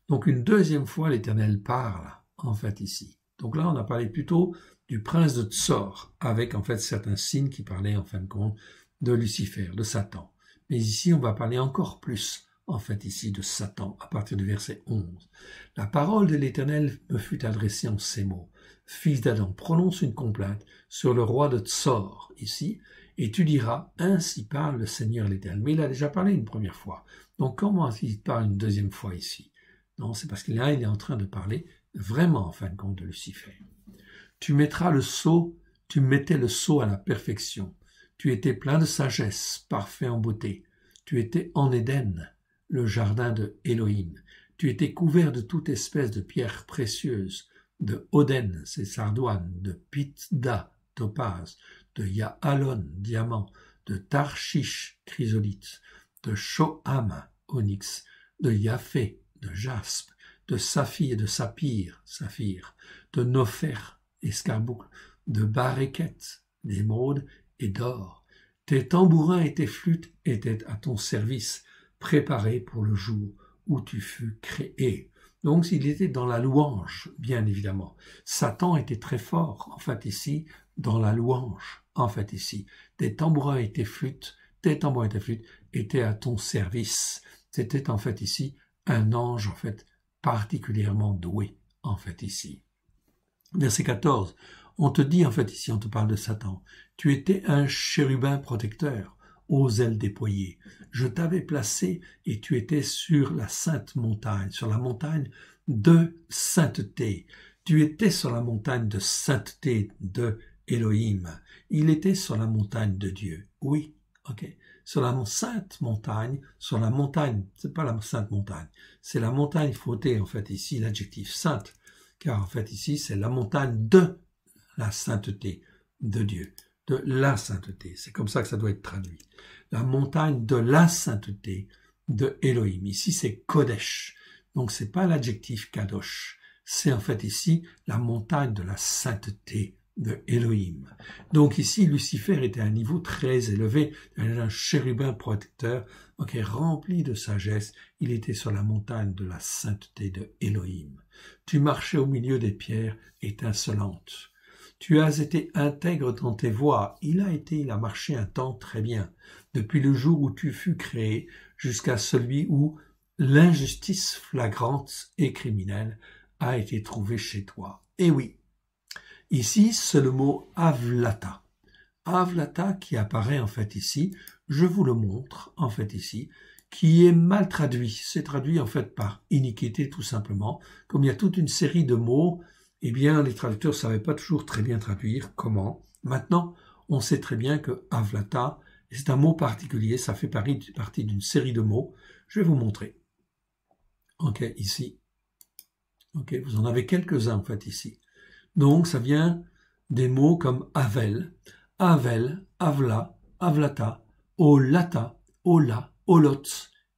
Donc une deuxième fois, l'Éternel parle, en fait, ici. Donc là, on a parlé plutôt du prince de Tsor, avec en fait certains signes qui parlaient en fin de compte de Lucifer, de Satan. Mais ici, on va parler encore plus, en fait, ici, de Satan, à partir du verset 11. La parole de l'Éternel me fut adressée en ces mots. Fils d'Adam, prononce une complainte sur le roi de Tsor, ici, et tu diras, ainsi parle le Seigneur l'Éternel. Mais il a déjà parlé une première fois. Donc comment il parle une deuxième fois ici? Non, c'est parce qu'il est en train de parler vraiment en fin de compte de Lucifer. Tu mettais le sceau à la perfection. Tu étais plein de sagesse, parfait en beauté. Tu étais en Éden, le jardin de Élohim. Tu étais couvert de toute espèce de pierres précieuses, de Oden, c'est sardoine, de Pitda, topaz, de Ya'alon, diamant, de Tarshish, chrysolite, de Shoham, onyx, de Yaphé, de jaspe, de saphir, saphir, de nofer, escarboucle, de baréquettes, d'émeraude et d'or. Tes tambourins et tes flûtes étaient à ton service, préparés pour le jour où tu fus créé. Donc, il était dans la louange, bien évidemment. Satan était très fort, en fait, ici, dans la louange, en fait, ici. Tes tambourins et tes flûtes étaient à ton service. C'était, en fait, ici, un ange, en fait, particulièrement doué, en fait, ici. Verset 14. On te dit, en fait, ici, on te parle de Satan. Tu étais un chérubin protecteur, aux ailes déployées. Je t'avais placé et tu étais sur la sainte montagne, sur la montagne de sainteté. Tu étais sur la montagne de sainteté de Elohim. Il était sur la montagne de Dieu. Oui, ok. Sur la sainte montagne, c'est pas la sainte montagne, c'est la montagne, il faut ôter, en fait, ici, l'adjectif sainte, car, en fait, ici, c'est la montagne de la sainteté de Dieu. De la sainteté. C'est comme ça que ça doit être traduit. La montagne de la sainteté de Elohim. Ici, c'est Kodesh. Donc, c'est pas l'adjectif Kadosh. C'est en fait ici la montagne de la sainteté de Elohim. Donc ici, Lucifer était à un niveau très élevé, un chérubin protecteur, donc rempli de sagesse. Il était sur la montagne de la sainteté de Elohim. Tu marchais au milieu des pierres étincelantes. Tu as été intègre dans tes voies. Il a marché un temps très bien, depuis le jour où tu fus créé jusqu'à celui où l'injustice flagrante et criminelle a été trouvée chez toi. Et oui, ici, c'est le mot avlata. Avlata qui apparaît en fait ici, je vous le montre en fait ici, qui est mal traduit. C'est traduit en fait par iniquité tout simplement. Comme il y a toute une série de mots, eh bien, les traducteurs ne savaient pas toujours très bien traduire. Comment? Maintenant, on sait très bien que avlata, c'est un mot particulier, ça fait partie d'une série de mots. Je vais vous montrer. Ok, ici. Ok, vous en avez quelques-uns en fait ici. Donc, ça vient des mots comme avel, avla, avlata, olata, ola, olot,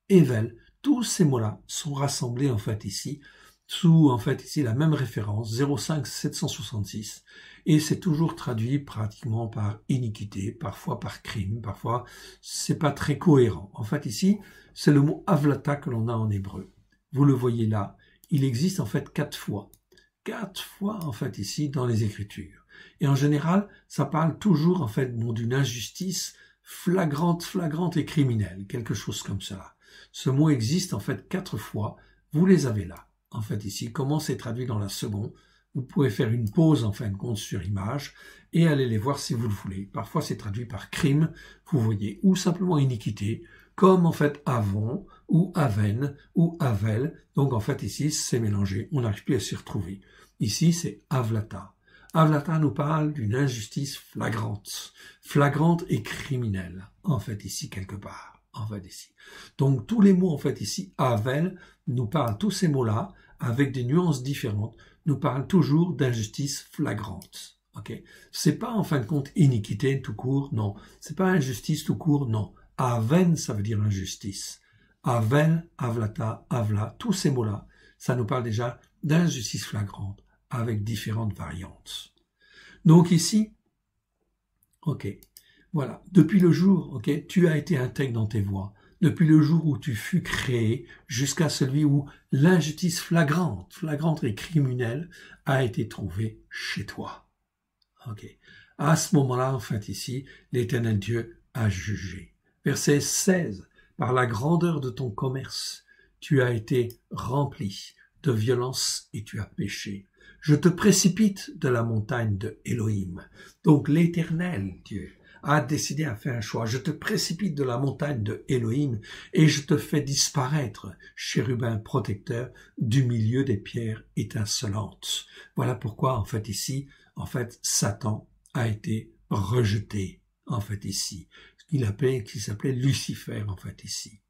evel. Tous ces mots-là sont rassemblés en fait ici, sous en fait ici la même référence, 05766, et c'est toujours traduit pratiquement par iniquité, parfois par crime, parfois c'est pas très cohérent. En fait ici, c'est le mot avlata que l'on a en hébreu. Vous le voyez là, il existe en fait 4 fois en fait ici dans les Écritures. Et en général, ça parle toujours en fait d'une injustice flagrante et criminelle, quelque chose comme cela. Ce mot existe en fait 4 fois, vous les avez là. En fait ici, comment c'est traduit dans la seconde, vous pouvez faire une pause en fin de compte sur image et aller les voir si vous le voulez. Parfois c'est traduit par crime, vous voyez, ou simplement iniquité, comme en fait avon, ou aven, ou avel. Donc en fait ici c'est mélangé, on n'arrive plus à s'y retrouver. Ici c'est avlata. Avlata nous parle d'une injustice flagrante et criminelle, en fait ici quelque part, en fait ici. Donc tous les mots en fait ici, avel, nous parlent, tous ces mots-là, avec des nuances différentes, nous parlent toujours d'injustice flagrante. Ok, c'est pas en fin de compte iniquité tout court, non. C'est pas injustice tout court, non. Aven, ça veut dire injustice. Avel, avlata, avla, tous ces mots-là, ça nous parle déjà d'injustice flagrante, avec différentes variantes. Donc ici, ok, voilà, depuis le jour, ok, tu as été intègre dans tes voies, depuis le jour où tu fus créé, jusqu'à celui où l'injustice flagrante et criminelle a été trouvée chez toi. Ok, à ce moment-là, en fait ici, l'Éternel Dieu a jugé. Verset 16, par la grandeur de ton commerce, tu as été rempli de violence et tu as péché. Je te précipite de la montagne de Elohim. Donc l'Éternel Dieu a décidé à faire un choix. Je te précipite de la montagne de Elohim et je te fais disparaître, chérubin protecteur, du milieu des pierres étincelantes. Voilà pourquoi, en fait, ici, Satan a été rejeté, en fait, ici. Qui s'appelait Lucifer, en fait, ici.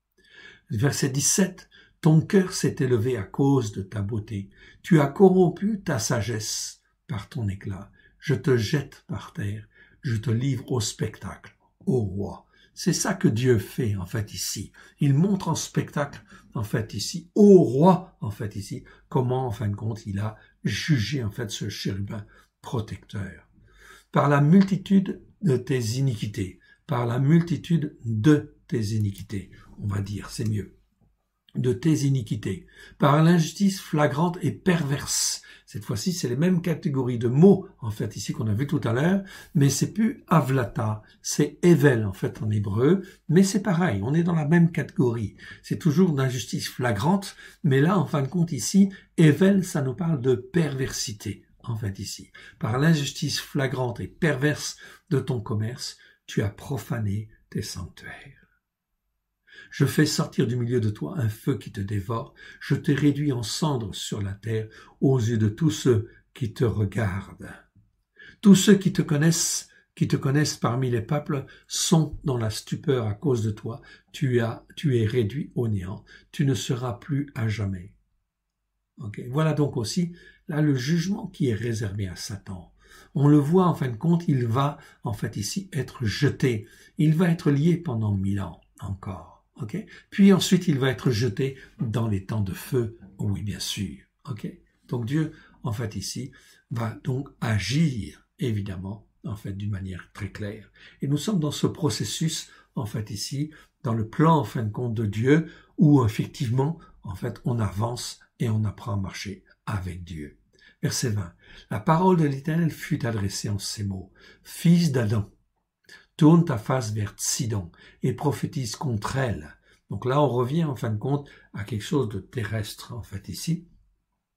Verset 17. Ton cœur s'est élevé à cause de ta beauté. Tu as corrompu ta sagesse par ton éclat. Je te jette par terre. Je te livre au spectacle, ô roi. C'est ça que Dieu fait, en fait, ici. Il montre en spectacle, en fait, ici, au roi, en fait, ici, comment, en fin de compte, il a jugé, en fait, ce chérubin protecteur. Par la multitude de tes iniquités, par la multitude de tes iniquités, on va dire, c'est mieux, de tes iniquités, par l'injustice flagrante et perverse. Cette fois-ci, c'est les mêmes catégories de mots, en fait, ici qu'on a vu tout à l'heure, mais c'est plus avlata, c'est evel, en fait, en hébreu, mais c'est pareil, on est dans la même catégorie. C'est toujours d'injustice flagrante, mais là, en fin de compte, ici, evel, ça nous parle de perversité, en fait, ici. Par l'injustice flagrante et perverse de ton commerce, tu as profané tes sanctuaires. Je fais sortir du milieu de toi un feu qui te dévore, je te réduis en cendres sur la terre aux yeux de tous ceux qui te regardent. Tous ceux qui te connaissent parmi les peuples sont dans la stupeur à cause de toi. Tu es réduit au néant, tu ne seras plus à jamais. Okay. Voilà donc aussi là le jugement qui est réservé à Satan. On le voit en fin de compte, il va en fait ici être jeté. Il va être lié pendant 1000 ans encore. Okay. Puis ensuite, il va être jeté dans les temps de feu, oui, bien sûr. Okay. Donc Dieu, en fait, ici, va donc agir, évidemment, en fait, d'une manière très claire. Et nous sommes dans ce processus, en fait, ici, dans le plan, en fin de compte, de Dieu, où, effectivement, en fait, on avance et on apprend à marcher avec Dieu. Verset 20. La parole de l'Éternel fut adressée en ces mots. Fils d'Adam, tourne ta face vers Sidon et prophétise contre elle. Donc là, on revient en fin de compte à quelque chose de terrestre, en fait, ici.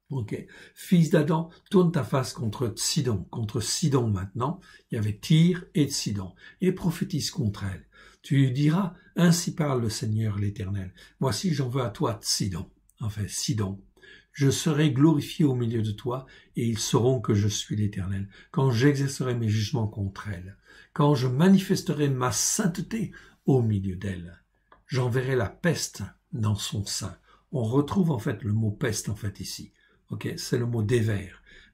Ok. Fils d'Adam, tourne ta face contre Sidon maintenant. Il y avait Tyr et Sidon. Et prophétise contre elle. Tu diras, ainsi parle le Seigneur l'Éternel. Voici, j'en veux à toi, Sidon. Enfin, Sidon. Je serai glorifié au milieu de toi, et ils sauront que je suis l'Éternel, quand j'exercerai mes jugements contre elle, quand je manifesterai ma sainteté au milieu d'elle. J'enverrai la peste dans son sein. On retrouve en fait le mot peste en fait ici. Ok, c'est le mot déver.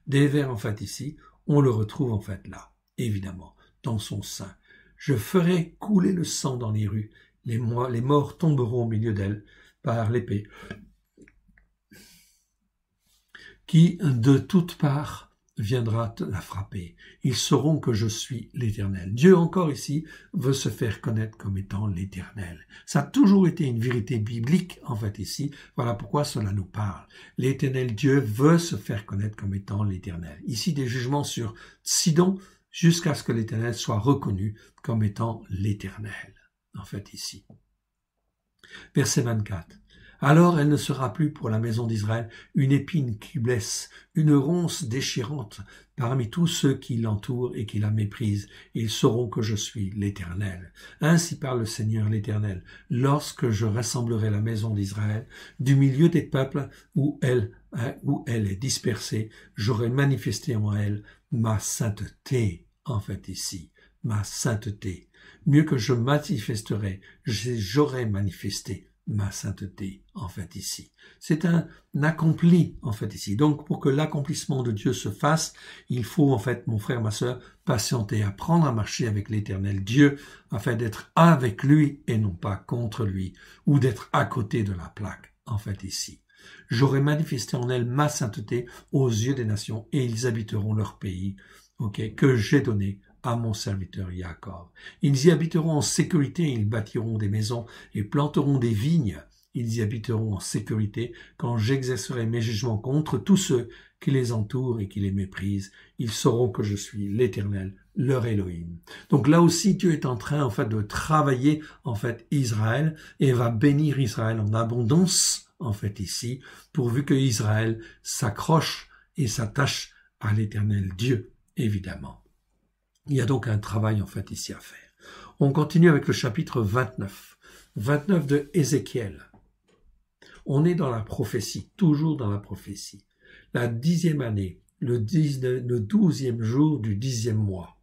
Déver en fait ici, on le retrouve en fait là, évidemment, dans son sein. Je ferai couler le sang dans les rues, les morts tomberont au milieu d'elle par l'épée, qui de toutes parts viendra la frapper. Ils sauront que je suis l'Éternel. Dieu encore ici veut se faire connaître comme étant l'Éternel. Ça a toujours été une vérité biblique en fait ici. Voilà pourquoi cela nous parle. L'Éternel Dieu veut se faire connaître comme étant l'Éternel. Ici des jugements sur Sidon jusqu'à ce que l'Éternel soit reconnu comme étant l'Éternel. En fait ici. Verset 24. Alors elle ne sera plus pour la maison d'Israël une épine qui blesse, une ronce déchirante parmi tous ceux qui l'entourent et qui la méprisent. Ils sauront que je suis l'Éternel. Ainsi parle le Seigneur l'Éternel, lorsque je rassemblerai la maison d'Israël du milieu des peuples où elle est dispersée, j'aurai manifesté en elle ma sainteté, en fait ici, ma sainteté. Mieux que je manifesterai, j'aurai manifesté ma sainteté, en fait, ici. C'est un accompli, en fait, ici. Donc, pour que l'accomplissement de Dieu se fasse, il faut, en fait, mon frère, ma sœur, patienter, apprendre à marcher avec l'Éternel Dieu, afin d'être avec lui et non pas contre lui, ou d'être à côté de la plaque, en fait, ici. J'aurai manifesté en elle ma sainteté aux yeux des nations, et ils habiteront leur pays, que j'ai donné à mon serviteur Jacob. Ils y habiteront en sécurité, ils bâtiront des maisons et planteront des vignes. Ils y habiteront en sécurité quand j'exercerai mes jugements contre tous ceux qui les entourent et qui les méprisent. Ils sauront que je suis l'Éternel, leur Elohim. Donc là aussi, Dieu est en train, en fait, de travailler, en fait, Israël et va bénir Israël en abondance, en fait, ici, pourvu que Israël s'accroche et s'attache à l'Éternel Dieu, évidemment. Il y a donc un travail en fait ici à faire. On continue avec le chapitre 29. 29 de Ézéchiel. On est dans la prophétie, toujours dans la prophétie. La 10e année, le 12e jour du 10e mois.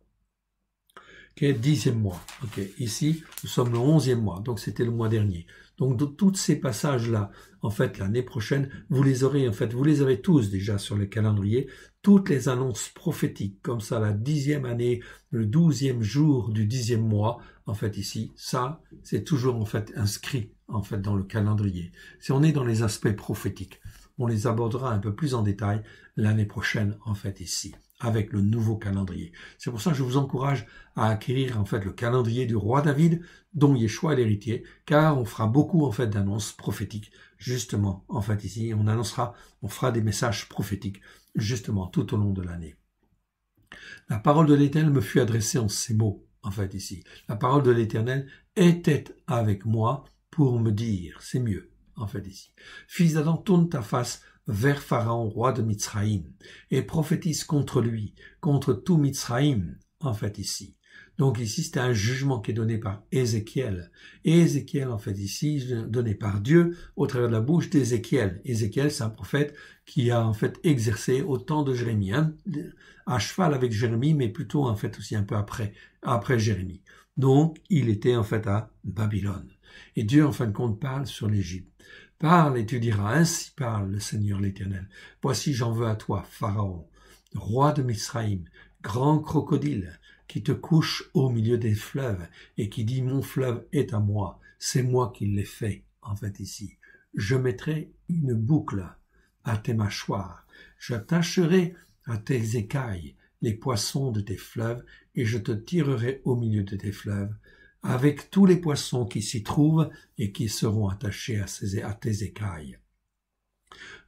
Ok, 10e mois. Ok, ici, nous sommes le 11e mois, donc c'était le mois dernier. Donc tous ces passages-là, en fait, l'année prochaine, vous les aurez, en fait, vous les avez tous déjà sur le calendrier, toutes les annonces prophétiques, comme ça, la 10e année, le 12e jour du 10e mois, en fait, ici, ça, c'est toujours, en fait, inscrit, en fait, dans le calendrier. Si on est dans les aspects prophétiques, on les abordera un peu plus en détail l'année prochaine, en fait, ici, avec le nouveau calendrier. C'est pour ça que je vous encourage à acquérir, en fait, le calendrier du roi David, dont Yeshua est l'héritier, car on fera beaucoup, en fait, d'annonces prophétiques, justement, en fait, ici, on fera des messages prophétiques, justement, tout au long de l'année. La parole de l'Éternel me fut adressée en ces mots, en fait, ici. La parole de l'Éternel était avec moi pour me dire, c'est mieux, en fait, ici. Fils d'Adam, tourne ta face vers Pharaon, roi de Mitzraïm, et prophétise contre lui, contre tout Mitzraïm, en fait, ici. Donc ici, c'était un jugement qui est donné par Ézéchiel. Et Ézéchiel, en fait, ici, donné par Dieu au travers de la bouche d'Ézéchiel. Ézéchiel, c'est un prophète qui a, en fait, exercé au temps de Jérémie, hein, à cheval avec Jérémie, mais plutôt, en fait, aussi un peu après Jérémie. Donc, il était, en fait, à Babylone. Et Dieu, en fin de compte, parle sur l'Égypte. Parle et tu diras, ainsi parle le Seigneur l'Éternel. Voici, j'en veux à toi, Pharaon, roi de Misraïm, grand crocodile, qui te couche au milieu des fleuves et qui dit, mon fleuve est à moi, c'est moi qui l'ai fait, en fait, ici. Je mettrai une boucle à tes mâchoires, j'attacherai à tes écailles les poissons de tes fleuves et je te tirerai au milieu de tes fleuves, avec tous les poissons qui s'y trouvent et qui seront attachés à tes écailles.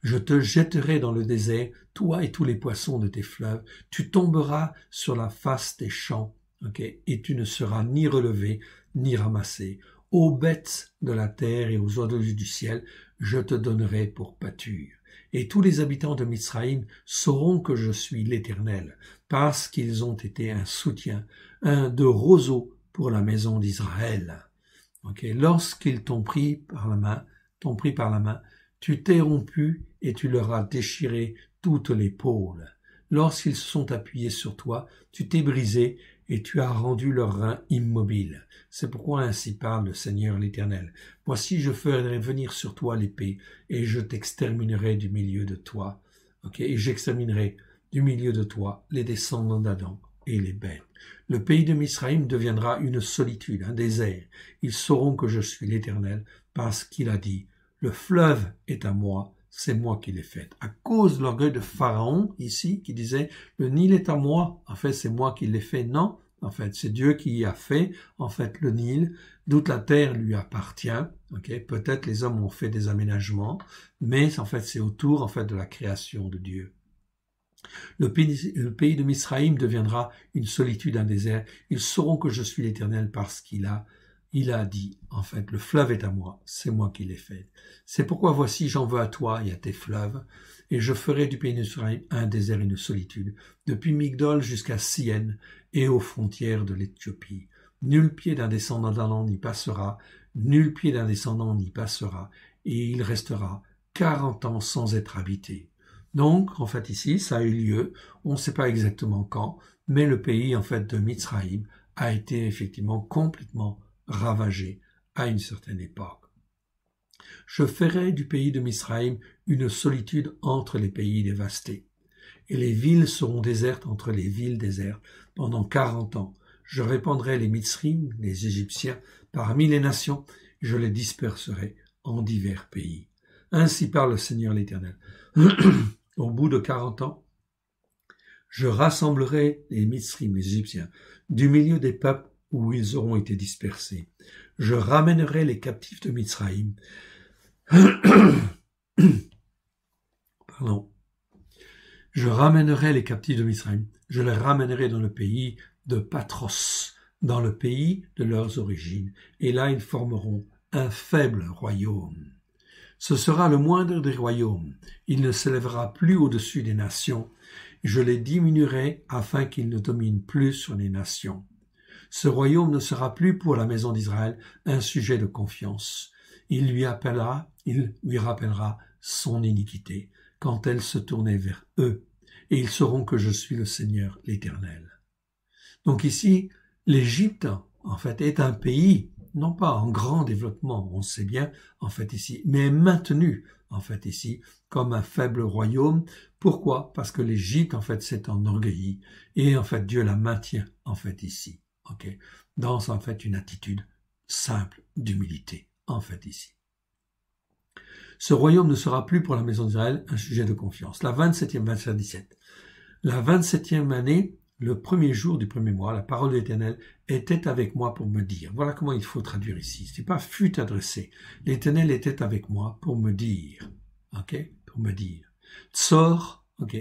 Je te jetterai dans le désert, toi et tous les poissons de tes fleuves, tu tomberas sur la face des champs, et tu ne seras ni relevé, ni ramassé. Aux bêtes de la terre et aux oiseaux du ciel, je te donnerai pour pâture. Et tous les habitants de Mitzraïm sauront que je suis l'Éternel, parce qu'ils ont été un soutien, de roseau pour la maison d'Israël. Lorsqu'ils t'ont pris par la main, tu t'es rompu et tu leur as déchiré toute l'épaule. Lorsqu'ils se sont appuyés sur toi, tu t'es brisé et tu as rendu leurs reins immobiles. C'est pourquoi ainsi parle le Seigneur l'Éternel. Voici, je ferai venir sur toi l'épée et je t'exterminerai du milieu de toi. Et j'exterminerai du milieu de toi les descendants d'Adam et les bêtes. Le pays de Misraïm deviendra une solitude, un désert. Ils sauront que je suis l'Éternel parce qu'il a dit, le fleuve est à moi, c'est moi qui l'ai fait. À cause de l'orgueil de Pharaon, ici, qui disait, le Nil est à moi, en fait, c'est moi qui l'ai fait. Non, en fait, c'est Dieu qui a fait, en fait, le Nil. Toute la terre lui appartient. Peut-être les hommes ont fait des aménagements, mais en fait, c'est autour, en fait, de la création de Dieu. Le pays de Misraïm deviendra une solitude, un désert. Ils sauront que je suis l'Éternel parce qu'il a dit, en fait, le fleuve est à moi, c'est moi qui l'ai fait. C'est pourquoi voici, j'en veux à toi et à tes fleuves, et je ferai du pays de Misraïm un désert et une solitude, depuis Migdol jusqu'à Syène et aux frontières de l'Éthiopie. Nul pied d'un descendant d'Adam n'y passera, nul pied d'un descendant n'y passera, et il restera 40 ans sans être habité. Donc, en fait, ici, ça a eu lieu, on ne sait pas exactement quand, mais le pays, en fait, de Mitzraïm a été effectivement complètement ravagé à une certaine époque. Je ferai du pays de Misraïm une solitude entre les pays dévastés, et les villes seront désertes entre les villes désertes pendant 40 ans. Je répandrai les Mitzrim, les Égyptiens, parmi les nations, et je les disperserai en divers pays. Ainsi parle le Seigneur l'Éternel. Au bout de 40 ans, je rassemblerai les Mitzrim, les Égyptiens, du milieu des peuples où ils auront été dispersés. Je ramènerai les captifs de Mitzraïm. Pardon. Je ramènerai les captifs de Mitzraïm. Je les ramènerai dans le pays de Patros, dans le pays de leurs origines. Et là, ils formeront un faible royaume. Ce sera le moindre des royaumes. Il ne s'élèvera plus au-dessus des nations. Je les diminuerai afin qu'ils ne dominent plus sur les nations. Ce royaume ne sera plus pour la maison d'Israël un sujet de confiance. Il lui rappellera son iniquité quand elle se tournait vers eux, et ils sauront que je suis le Seigneur l'Éternel. Donc ici, l'Égypte, en fait, est un pays, non pas en grand développement, on sait bien, en fait, ici, mais est maintenu, en fait, ici, comme un faible royaume. Pourquoi? Parce que l'Égypte, en fait, s'est enorgueillie, et en fait, Dieu la maintient, en fait, ici, ok, dans, en fait, une attitude simple d'humilité, en fait, ici. Ce royaume ne sera plus pour la maison d'Israël un sujet de confiance. La 27e, verset 17. La 27e année, le premier jour du premier mois, la parole de l'Éternel était avec moi pour me dire. Voilà comment il faut traduire ici. C'est pas fut adressé. L'Éternel était avec moi pour me dire. Ok? Pour me dire. Tsor, ok?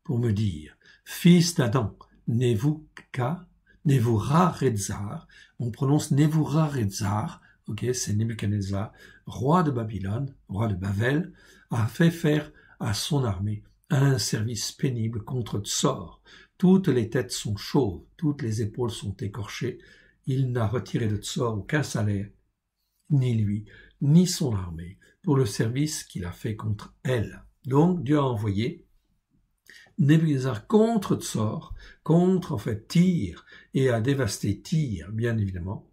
Pour me dire. Fils d'Adam, Nebuchadnezzar, on prononce Nebuchadnezzar, ok? C'est Nebuchadnezzar, roi de Babylone, roi de Babel, a fait faire à son armée un service pénible contre Tsor. Toutes les têtes sont chauves, toutes les épaules sont écorchées. Il n'a retiré de Tsor aucun salaire, ni lui, ni son armée, pour le service qu'il a fait contre elle. Donc Dieu a envoyé Nebuchadnezzar contre Tsor, contre en fait Tyr, et a dévasté Tyr, bien évidemment.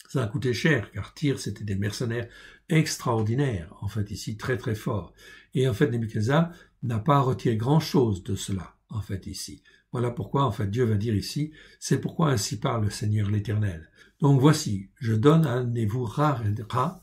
Ça a coûté cher, car Tyr, c'était des mercenaires extraordinaires, en fait, ici, très très forts. Et en fait, Nebuchadnezzar n'a pas retiré grand-chose de cela, en fait, ici. Voilà pourquoi, en fait, Dieu va dire ici, c'est pourquoi ainsi parle le Seigneur l'Éternel. Donc voici, je donne à Nebuchadnezzar.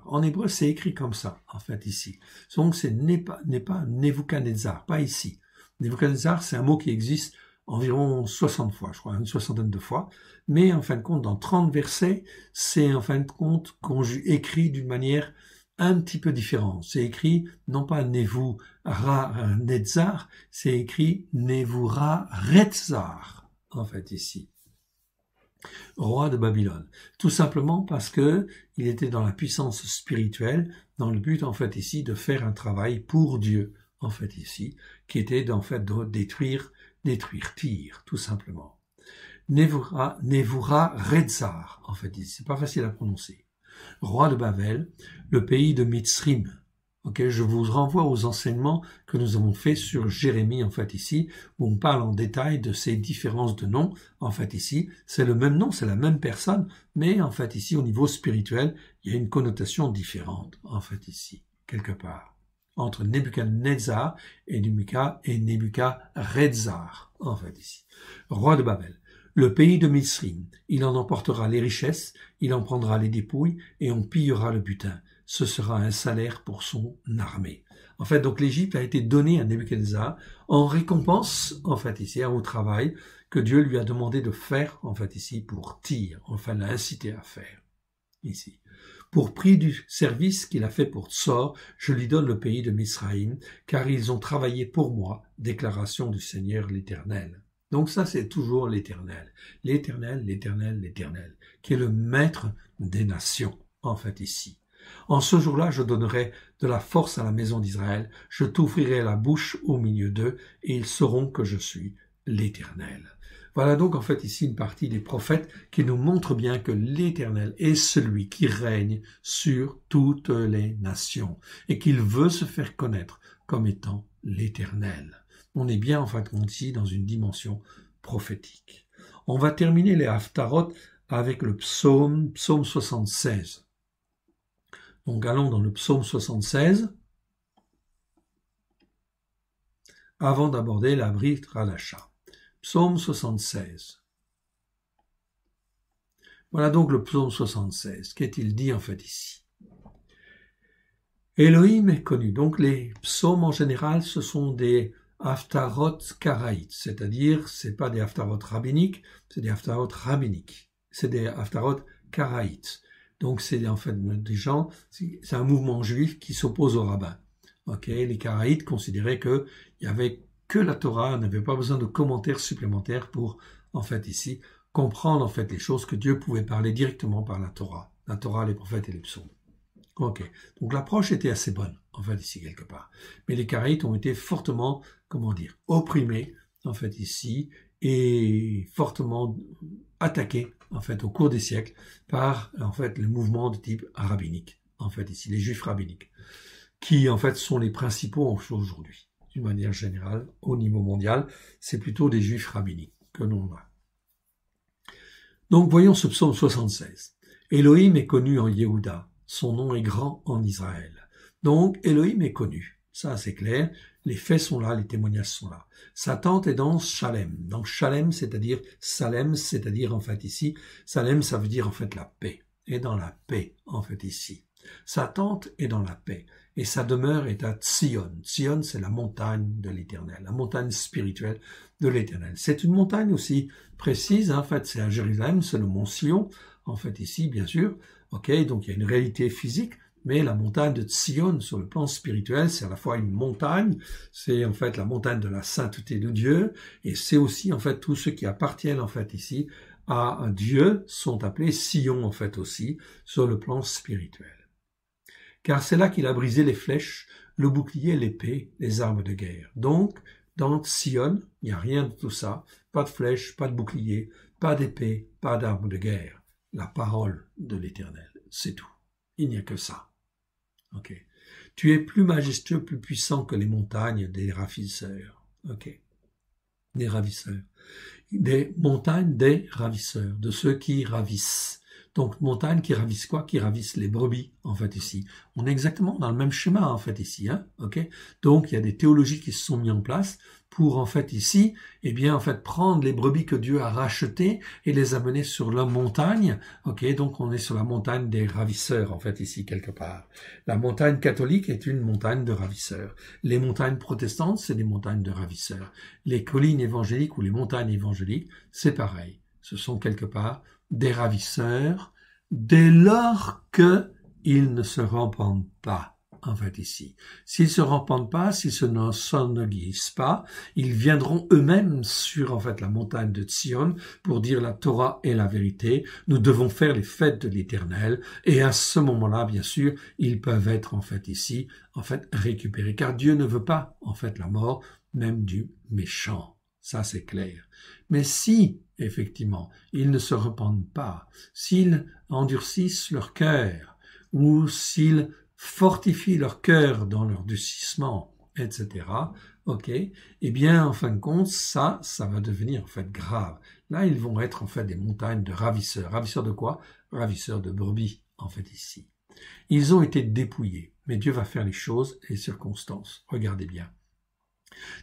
En hébreu, c'est écrit comme ça, en fait, ici. Donc, n'est pas Nebuchadnezzar, pas ici. Nebuchadnezzar, c'est un mot qui existe environ 60 fois, je crois, une soixantaine de fois. Mais, en fin de compte, dans 30 versets, c'est, en fin de compte, écrit d'une manière un petit peu différente. C'est écrit, non pas Nebuchadnezzar, c'est écrit Nebuchadnezzar, en fait, ici. Roi de Babylone. Tout simplement parce que il était dans la puissance spirituelle, dans le but, en fait, ici, de faire un travail pour Dieu, en fait, ici, qui était, en fait, de détruire Tyr, tout simplement. Nebuchadnezzar, en fait, c'est pas facile à prononcer. Roi de Babel, le pays de Mitzrim. Ok, je vous renvoie aux enseignements que nous avons faits sur Jérémie, en fait, ici, où on parle en détail de ces différences de noms. En fait, ici, c'est le même nom, c'est la même personne, mais en fait, ici, au niveau spirituel, il y a une connotation différente, en fait, ici, quelque part, entre Nebuchadnezzar et Nebuchadnezzar, en fait, ici. Roi de Babel. Le pays de Mitzrim, il en emportera les richesses, il en prendra les dépouilles, et on pillera le butin. Ce sera un salaire pour son armée. En fait, donc l'Égypte a été donnée à Nebuchadnezzar en récompense, en fait, ici, au travail que Dieu lui a demandé de faire, en fait, ici, pour Tyr, enfin, l'a incité à faire, ici. Pour prix du service qu'il a fait pour Tsor, je lui donne le pays de Misraïm, car ils ont travaillé pour moi, déclaration du Seigneur l'Éternel. Donc ça, c'est toujours l'Éternel, l'Éternel, l'Éternel, l'Éternel, qui est le maître des nations, en fait, ici. En ce jour-là, je donnerai de la force à la maison d'Israël, je t'ouvrirai la bouche au milieu d'eux, et ils sauront que je suis l'Éternel. Voilà donc en fait ici une partie des prophètes qui nous montre bien que l'Éternel est celui qui règne sur toutes les nations, et qu'il veut se faire connaître comme étant l'Éternel. On est bien en fait ici dans une dimension prophétique. On va terminer les Haftarot avec le psaume 76. Donc allons dans le psaume 76 avant d'aborder la Brit Hadasha. Psaume 76. Voilà donc le psaume 76. Qu'est-il dit en fait ici? Elohim est connu. Donc les psaumes en général, ce sont des Haftarot karaïtes, c'est-à-dire c'est pas des Haftarot rabbiniques, c'est des Haftarot rabbiniques. C'est des Haftarot karaïtes. Donc c'est en fait des gens, c'est un mouvement juif qui s'oppose aux rabbins. Ok, les Karaïtes considéraient que il y avait que la Torah, on n'avait pas besoin de commentaires supplémentaires pour en fait ici comprendre en fait les choses que Dieu pouvait parler directement par la Torah, les prophètes et les psaumes. Ok, donc l'approche était assez bonne en fait ici quelque part, mais les Karaïtes ont été fortement, opprimés en fait ici et fortement attaqués en fait au cours des siècles par en fait le mouvement de type rabbinique, en fait ici les juifs rabbiniques, qui en fait sont les principaux aujourd'hui. D'une manière générale, au niveau mondial, c'est plutôt des juifs rabbiniques que l'on a. Donc voyons ce psaume 76. Elohim est connu en Yehuda, son nom est grand en Israël. Donc Elohim est connu, ça c'est clair, les faits sont là, les témoignages sont là. Sa tente est dans Shalem. Donc Shalem, c'est-à-dire Salem, c'est-à-dire en fait ici, Salem ça veut dire en fait la paix, et dans la paix en fait ici. Sa tente est dans la paix, et sa demeure est à Tzion. Tzion c'est la montagne de l'Éternel, la montagne spirituelle de l'Éternel. C'est une montagne aussi précise, en fait c'est à Jérusalem, c'est le mont Sion, en fait ici bien sûr, ok, donc il y a une réalité physique, mais la montagne de Tzion, sur le plan spirituel, c'est à la fois une montagne, c'est en fait la montagne de la sainteté de Dieu, et c'est aussi en fait tous ceux qui appartiennent en fait ici à Dieu sont appelés Sion en fait aussi, sur le plan spirituel. Car c'est là qu'il a brisé les flèches, le bouclier, l'épée, les armes de guerre. Donc, dans Sion, il n'y a rien de tout ça, pas de flèches, pas de bouclier, pas d'épée, pas d'armes de guerre. La parole de l'Éternel, c'est tout. Il n'y a que ça. Ok. Tu es plus majestueux, plus puissant que les montagnes des ravisseurs. Ok. Des ravisseurs. Des montagnes des ravisseurs, de ceux qui ravissent. Donc, montagnes qui ravissent quoi? Qui ravissent les brebis, en fait, ici. On est exactement dans le même schéma, en fait, ici, hein, ok? Donc, il y a des théologies qui se sont mises en place pour, en fait, ici, eh bien, en fait, prendre les brebis que Dieu a rachetées et les amener sur la montagne, ok? Donc, on est sur la montagne des ravisseurs, en fait, ici, quelque part. La montagne catholique est une montagne de ravisseurs. Les montagnes protestantes, c'est des montagnes de ravisseurs. Les collines évangéliques ou les montagnes évangéliques, c'est pareil. Ce sont quelque part des ravisseurs, dès lors qu'ils ne se repentent pas, en fait, ici. S'ils se repentent pas, s'ils ne s'enorgueillissent pas, ils viendront eux-mêmes sur, en fait, la montagne de Tzion pour dire la Torah est la vérité. Nous devons faire les fêtes de l'Éternel. Et à ce moment-là, bien sûr, ils peuvent être, en fait, ici, en fait, récupérés. Car Dieu ne veut pas, en fait, la mort, même du méchant. Ça, c'est clair. Mais si, effectivement, ils ne se repentent pas, s'ils endurcissent leur cœur, ou s'ils fortifient leur cœur dans leur durcissement, etc., ok, eh bien, en fin de compte, ça va devenir, en fait, grave. Là, ils vont être, en fait, des montagnes de ravisseurs. Ravisseurs de quoi? Ravisseurs de brebis, en fait, ici. Ils ont été dépouillés, mais Dieu va faire les choses et les circonstances. Regardez bien.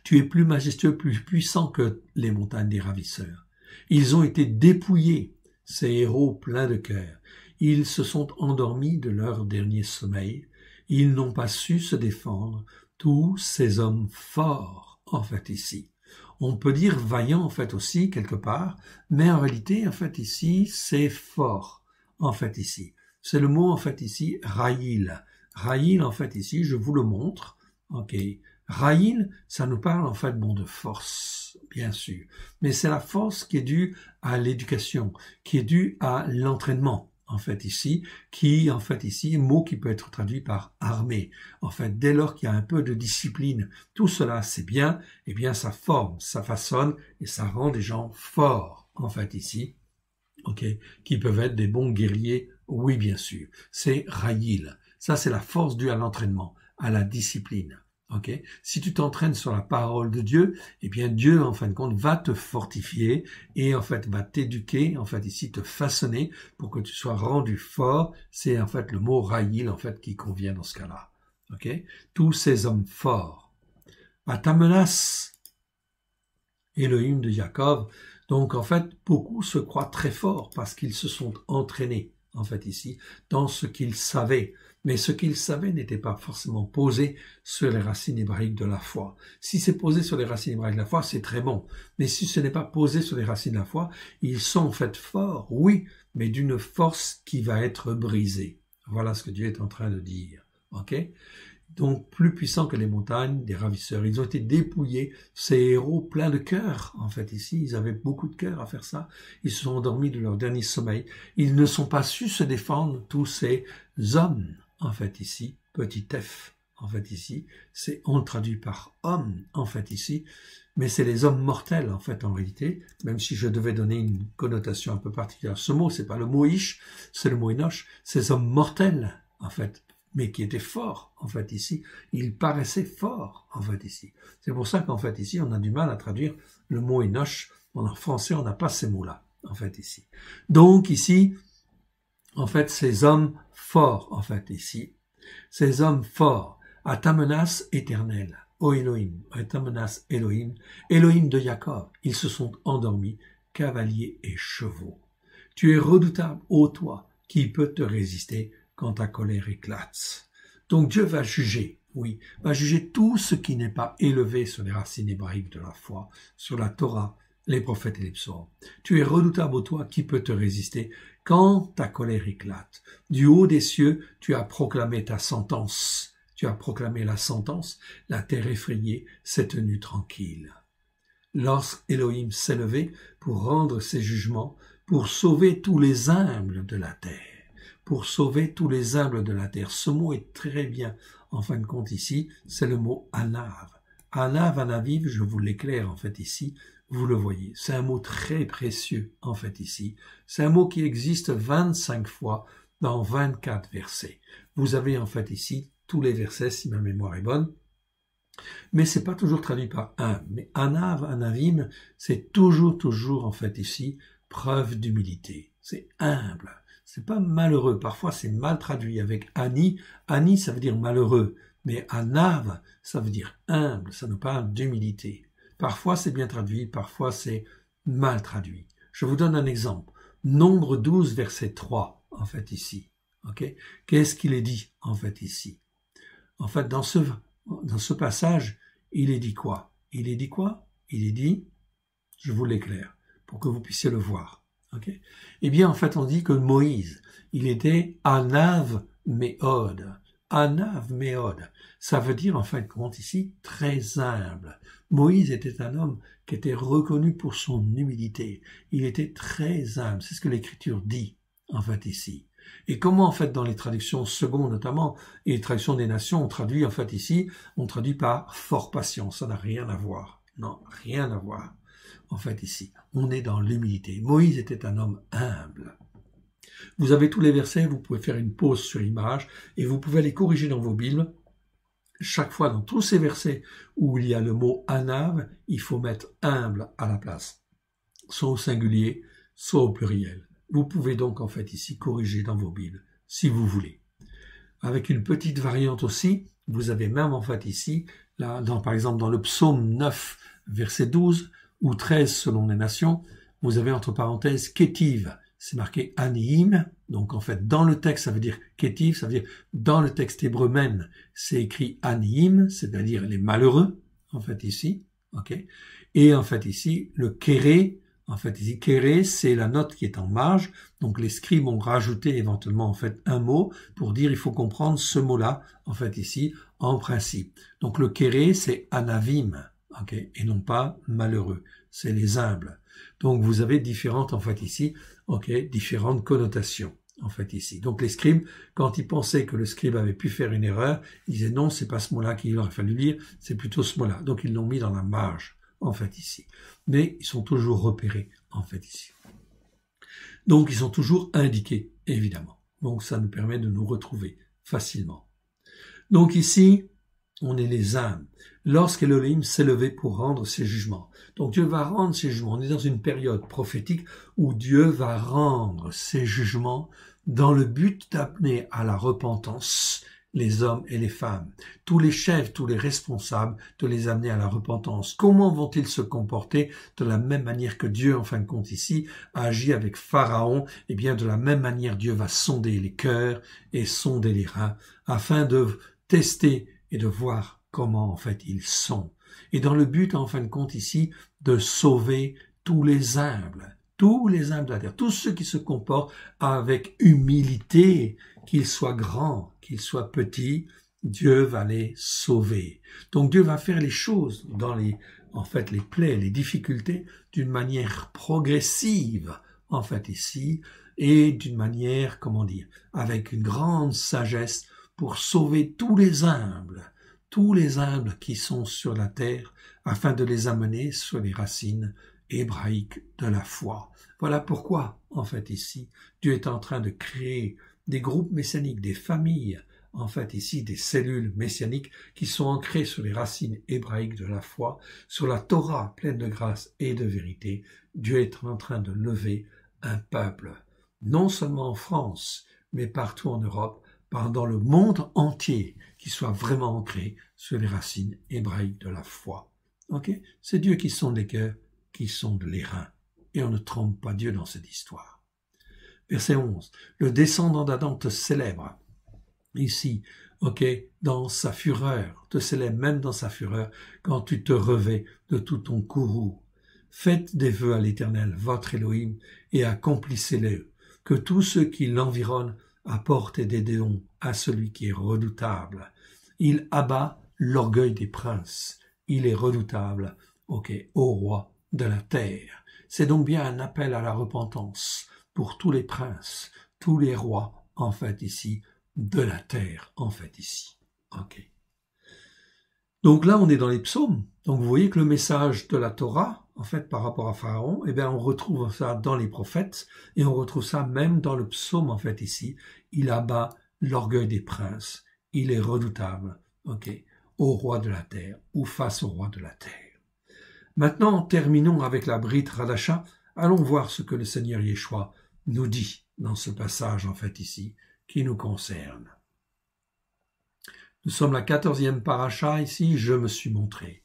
Tu es plus majestueux, plus puissant que les montagnes des ravisseurs. Ils ont été dépouillés, ces héros pleins de cœur. Ils se sont endormis de leur dernier sommeil. Ils n'ont pas su se défendre. Tous ces hommes forts, en fait, ici. On peut dire vaillant, en fait, aussi, quelque part, mais en réalité, en fait, ici, c'est fort, en fait, ici. C'est le mot, en fait, ici, Raïl. Raïl, en fait, ici, je vous le montre, ok. Raïl, ça nous parle en fait de force, bien sûr, mais c'est la force qui est due à l'éducation, qui est due à l'entraînement, en fait ici, qui en fait ici, mot qui peut être traduit par armée. En fait, dès lors qu'il y a un peu de discipline, tout cela c'est bien, eh bien ça forme, ça façonne et ça rend des gens forts, en fait ici, ok, qui peuvent être des bons guerriers, oui bien sûr. C'est Raïl, ça c'est la force due à l'entraînement, à la discipline. Okay. Si tu t'entraînes sur la parole de Dieu, eh bien Dieu, en fin de compte, va te fortifier et en fait va t'éduquer, en fait ici te façonner pour que tu sois rendu fort. C'est en fait le mot Raïl, en fait, qui convient dans ce cas-là. Okay. Tous ces hommes forts. À ta menace, Elohim de Jacob. Donc en fait, beaucoup se croient très forts parce qu'ils se sont entraînés, en fait ici, dans ce qu'ils savaient. Mais ce qu'ils savaient n'était pas forcément posé sur les racines hébraïques de la foi. Si c'est posé sur les racines hébraïques de la foi, c'est très bon. Mais si ce n'est pas posé sur les racines de la foi, ils sont en fait forts, oui, mais d'une force qui va être brisée. Voilà ce que Dieu est en train de dire. Ok? Donc, plus puissants que les montagnes des ravisseurs. Ils ont été dépouillés, ces héros pleins de cœur, en fait, ici. Ils avaient beaucoup de cœur à faire ça. Ils se sont endormis de leur dernier sommeil. Ils ne sont pas su se défendre, tous ces hommes. En fait, ici, petit f, en fait, ici, on le traduit par homme, en fait, ici, mais c'est les hommes mortels, en fait, en réalité, même si je devais donner une connotation un peu particulière. Ce mot, c'est pas le mot ish, c'est le mot enosh, ces hommes mortels, en fait, mais qui étaient forts, en fait, ici. Ils paraissaient forts, en fait, ici. C'est pour ça qu'en fait, ici, on a du mal à traduire le mot enosh. En français, on n'a pas ces mots-là. en fait, ici. Donc, ici, en fait, ces hommes forts, en fait, ici, ces hommes forts, à ta menace éternelle, ô Elohim, à ta menace Elohim, Elohim de Jacob, ils se sont endormis, cavaliers et chevaux. Tu es redoutable, ô toi, qui peut te résister quand ta colère éclate. Donc Dieu va juger, oui, va juger tout ce qui n'est pas élevé sur les racines hébraïques de la foi, sur la Torah, les prophètes et les psaumes. Tu es redoutable, ô toi, qui peut te résister quand ta colère éclate. Du haut des cieux, tu as proclamé ta sentence. Tu as proclamé la sentence, la terre effrayée s'est tenue tranquille. Lorsqu'Élohim s'est levé pour rendre ses jugements, pour sauver tous les humbles de la terre. Pour sauver tous les humbles de la terre. Ce mot est très bien, en fin de compte ici, c'est le mot Anav. Anav, Anaviv, je vous l'éclaire en fait ici, vous le voyez. C'est un mot très précieux en fait ici. C'est un mot qui existe 25 fois dans 24 versets. Vous avez en fait ici tous les versets si ma mémoire est bonne. Mais c'est pas toujours traduit par un. Mais Anav, Anavim, c'est toujours en fait ici preuve d'humilité. C'est humble. C'est pas malheureux. Parfois c'est mal traduit avec Ani. Ani ça veut dire malheureux. Mais Anav, ça veut dire humble. Ça nous parle d'humilité. Parfois c'est bien traduit, parfois c'est mal traduit. Je vous donne un exemple. Nombre 12, verset 3, en fait ici. Okay? Qu'est-ce qu'il est dit en fait ici? En fait, dans ce passage, il est dit quoi? Il est dit quoi? Il est dit, je vous l'éclaire, pour que vous puissiez le voir. Okay? Eh bien, en fait, on dit que Moïse, il était Anav Méod. Anav Méod. Ça veut dire, en fait, compte ici, très humble. Moïse était un homme qui était reconnu pour son humilité. Il était très humble. C'est ce que l'Écriture dit, en fait, ici. Et comment, en fait, dans les traductions secondes notamment, et les traductions des nations, on traduit, en fait, ici, on traduit par fort patient. Ça n'a rien à voir. Non, rien à voir. En fait, ici, on est dans l'humilité. Moïse était un homme humble. Vous avez tous les versets, vous pouvez faire une pause sur image, et vous pouvez les corriger dans vos Bibles. Chaque fois, dans tous ces versets où il y a le mot Anav, il faut mettre humble à la place. Soit au singulier, soit au pluriel. Vous pouvez donc en fait ici corriger dans vos Bibles, si vous voulez. Avec une petite variante aussi, vous avez même en fait ici, là, par exemple dans le psaume 9, verset 12, ou 13 selon les nations, vous avez entre parenthèses Kétiv, c'est marqué Aniim, donc en fait dans le texte ça veut dire Kétiv, ça veut dire dans le texte hébreu même, c'est écrit Aniim, c'est-à-dire les malheureux, en fait ici, ok, et en fait ici le Kéré, en fait, ici, kéré, c'est la note qui est en marge. Donc, les scribes ont rajouté éventuellement, en fait, un mot pour dire il faut comprendre ce mot-là, en fait, ici, en principe. Donc, le kéré, c'est anavim, ok, et non pas malheureux. C'est les humbles. Donc, vous avez différentes, en fait, ici, ok, différentes connotations, en fait, ici. Donc, les scribes, quand ils pensaient que le scribe avait pu faire une erreur, ils disaient non, c'est pas ce mot-là qu'il aurait fallu lire, c'est plutôt ce mot-là. Donc, ils l'ont mis dans la marge, en fait, ici. Mais ils sont toujours repérés, en fait, ici. Donc, ils sont toujours indiqués, évidemment. Donc, ça nous permet de nous retrouver facilement. Donc, ici, on est les âmes. Lorsqu'Elohim s'est levé pour rendre ses jugements. Donc, Dieu va rendre ses jugements. On est dans une période prophétique où Dieu va rendre ses jugements dans le but d'amener à la repentance les hommes et les femmes, tous les chefs, tous les responsables, de les amener à la repentance. Comment vont-ils se comporter de la même manière que Dieu, en fin de compte ici, a agi avec Pharaon? Eh bien, de la même manière, Dieu va sonder les cœurs et sonder les reins, afin de tester et de voir comment, en fait, ils sont. Et dans le but, en fin de compte ici, de sauver tous les humbles de la terre, tous ceux qui se comportent avec humilité, qu'ils soient grands, qu'ils soient petits, Dieu va les sauver. Donc Dieu va faire les choses dans les plaies, les difficultés, d'une manière progressive, en fait ici, et d'une manière, avec une grande sagesse pour sauver tous les humbles qui sont sur la terre, afin de les amener sur les racines hébraïques de la foi. Voilà pourquoi, en fait, ici, Dieu est en train de créer des groupes messianiques, des familles, en fait ici des cellules messianiques qui sont ancrées sur les racines hébraïques de la foi, sur la Torah pleine de grâce et de vérité. Dieu est en train de lever un peuple, non seulement en France, mais partout en Europe, dans le monde entier, qui soit vraiment ancré sur les racines hébraïques de la foi. Okay? C'est Dieu qui sonde les cœurs, qui sonde les reins. Et on ne trompe pas Dieu dans cette histoire. Verset 11. Le descendant d'Adam te célèbre. Ici, dans sa fureur, te célèbre même dans sa fureur, quand tu te revais de tout ton courroux. Faites des vœux à l'Éternel, votre Elohim, et accomplissez-les. Que tous ceux qui l'environnent apportent des dons à celui qui est redoutable. Il abat l'orgueil des princes. Il est redoutable, au roi de la terre. C'est donc bien un appel à la repentance pour tous les princes, tous les rois, en fait, ici, de la terre, en fait, ici. Donc là, on est dans les psaumes. Donc vous voyez que le message de la Torah, en fait, par rapport à Pharaon, on retrouve ça dans les prophètes, et on retrouve ça même dans le psaume, en fait, ici. Il abat l'orgueil des princes. Il est redoutable, au roi de la terre, ou face au roi de la terre. Maintenant, terminons avec la Brit Hadasha. Allons voir ce que le Seigneur Yeshua nous dit dans ce passage, en fait, ici, qui nous concerne. Nous sommes la 14e paracha, ici, je me suis montré.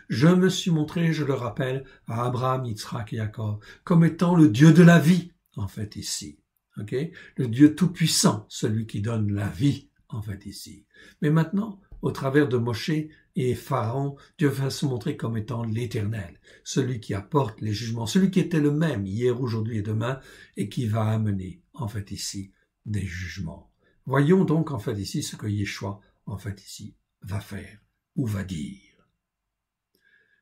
Je me suis montré, je le rappelle, à Abraham, Yitzhak et Jacob, comme étant le Dieu de la vie, en fait, ici. Le Dieu tout-puissant, celui qui donne la vie, en fait, ici. Mais maintenant, au travers de Moshe et Pharaon, Dieu va se montrer comme étant l'Éternel, celui qui apporte les jugements, celui qui était le même hier, aujourd'hui et demain, et qui va amener, en fait, ici, des jugements. Voyons donc, en fait, ici, ce que Yeshua, en fait, ici, va faire ou va dire.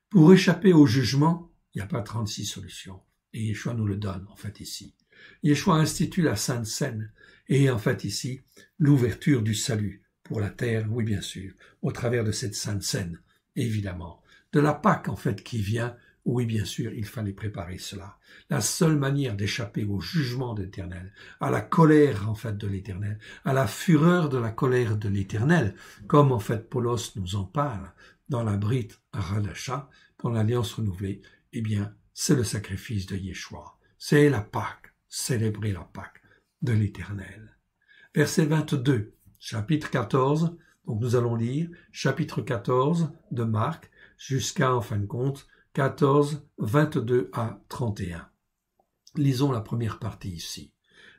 Pour échapper au jugement, il n'y a pas 36 solutions. Et Yeshua nous le donne, en fait, ici. Yeshua institue la Sainte Seine et, en fait, ici, l'ouverture du salut pour la terre, oui, bien sûr, au travers de cette Sainte Seine, évidemment. De la Pâque, en fait, qui vient, oui, bien sûr, il fallait préparer cela. La seule manière d'échapper au jugement de l'Éternel, à la colère, en fait, de l'Éternel, à la fureur de la colère de l'Éternel, comme, en fait, Paulos nous en parle dans la Brit Hadasha, dans l'Alliance renouvelée, c'est le sacrifice de Yeshua. C'est la Pâque, célébrer la Pâque de l'Éternel. Verset 22, chapitre 14, donc nous allons lire chapitre 14 de Marc jusqu'à, en fin de compte, 14, 22 à 31. Lisons la première partie ici.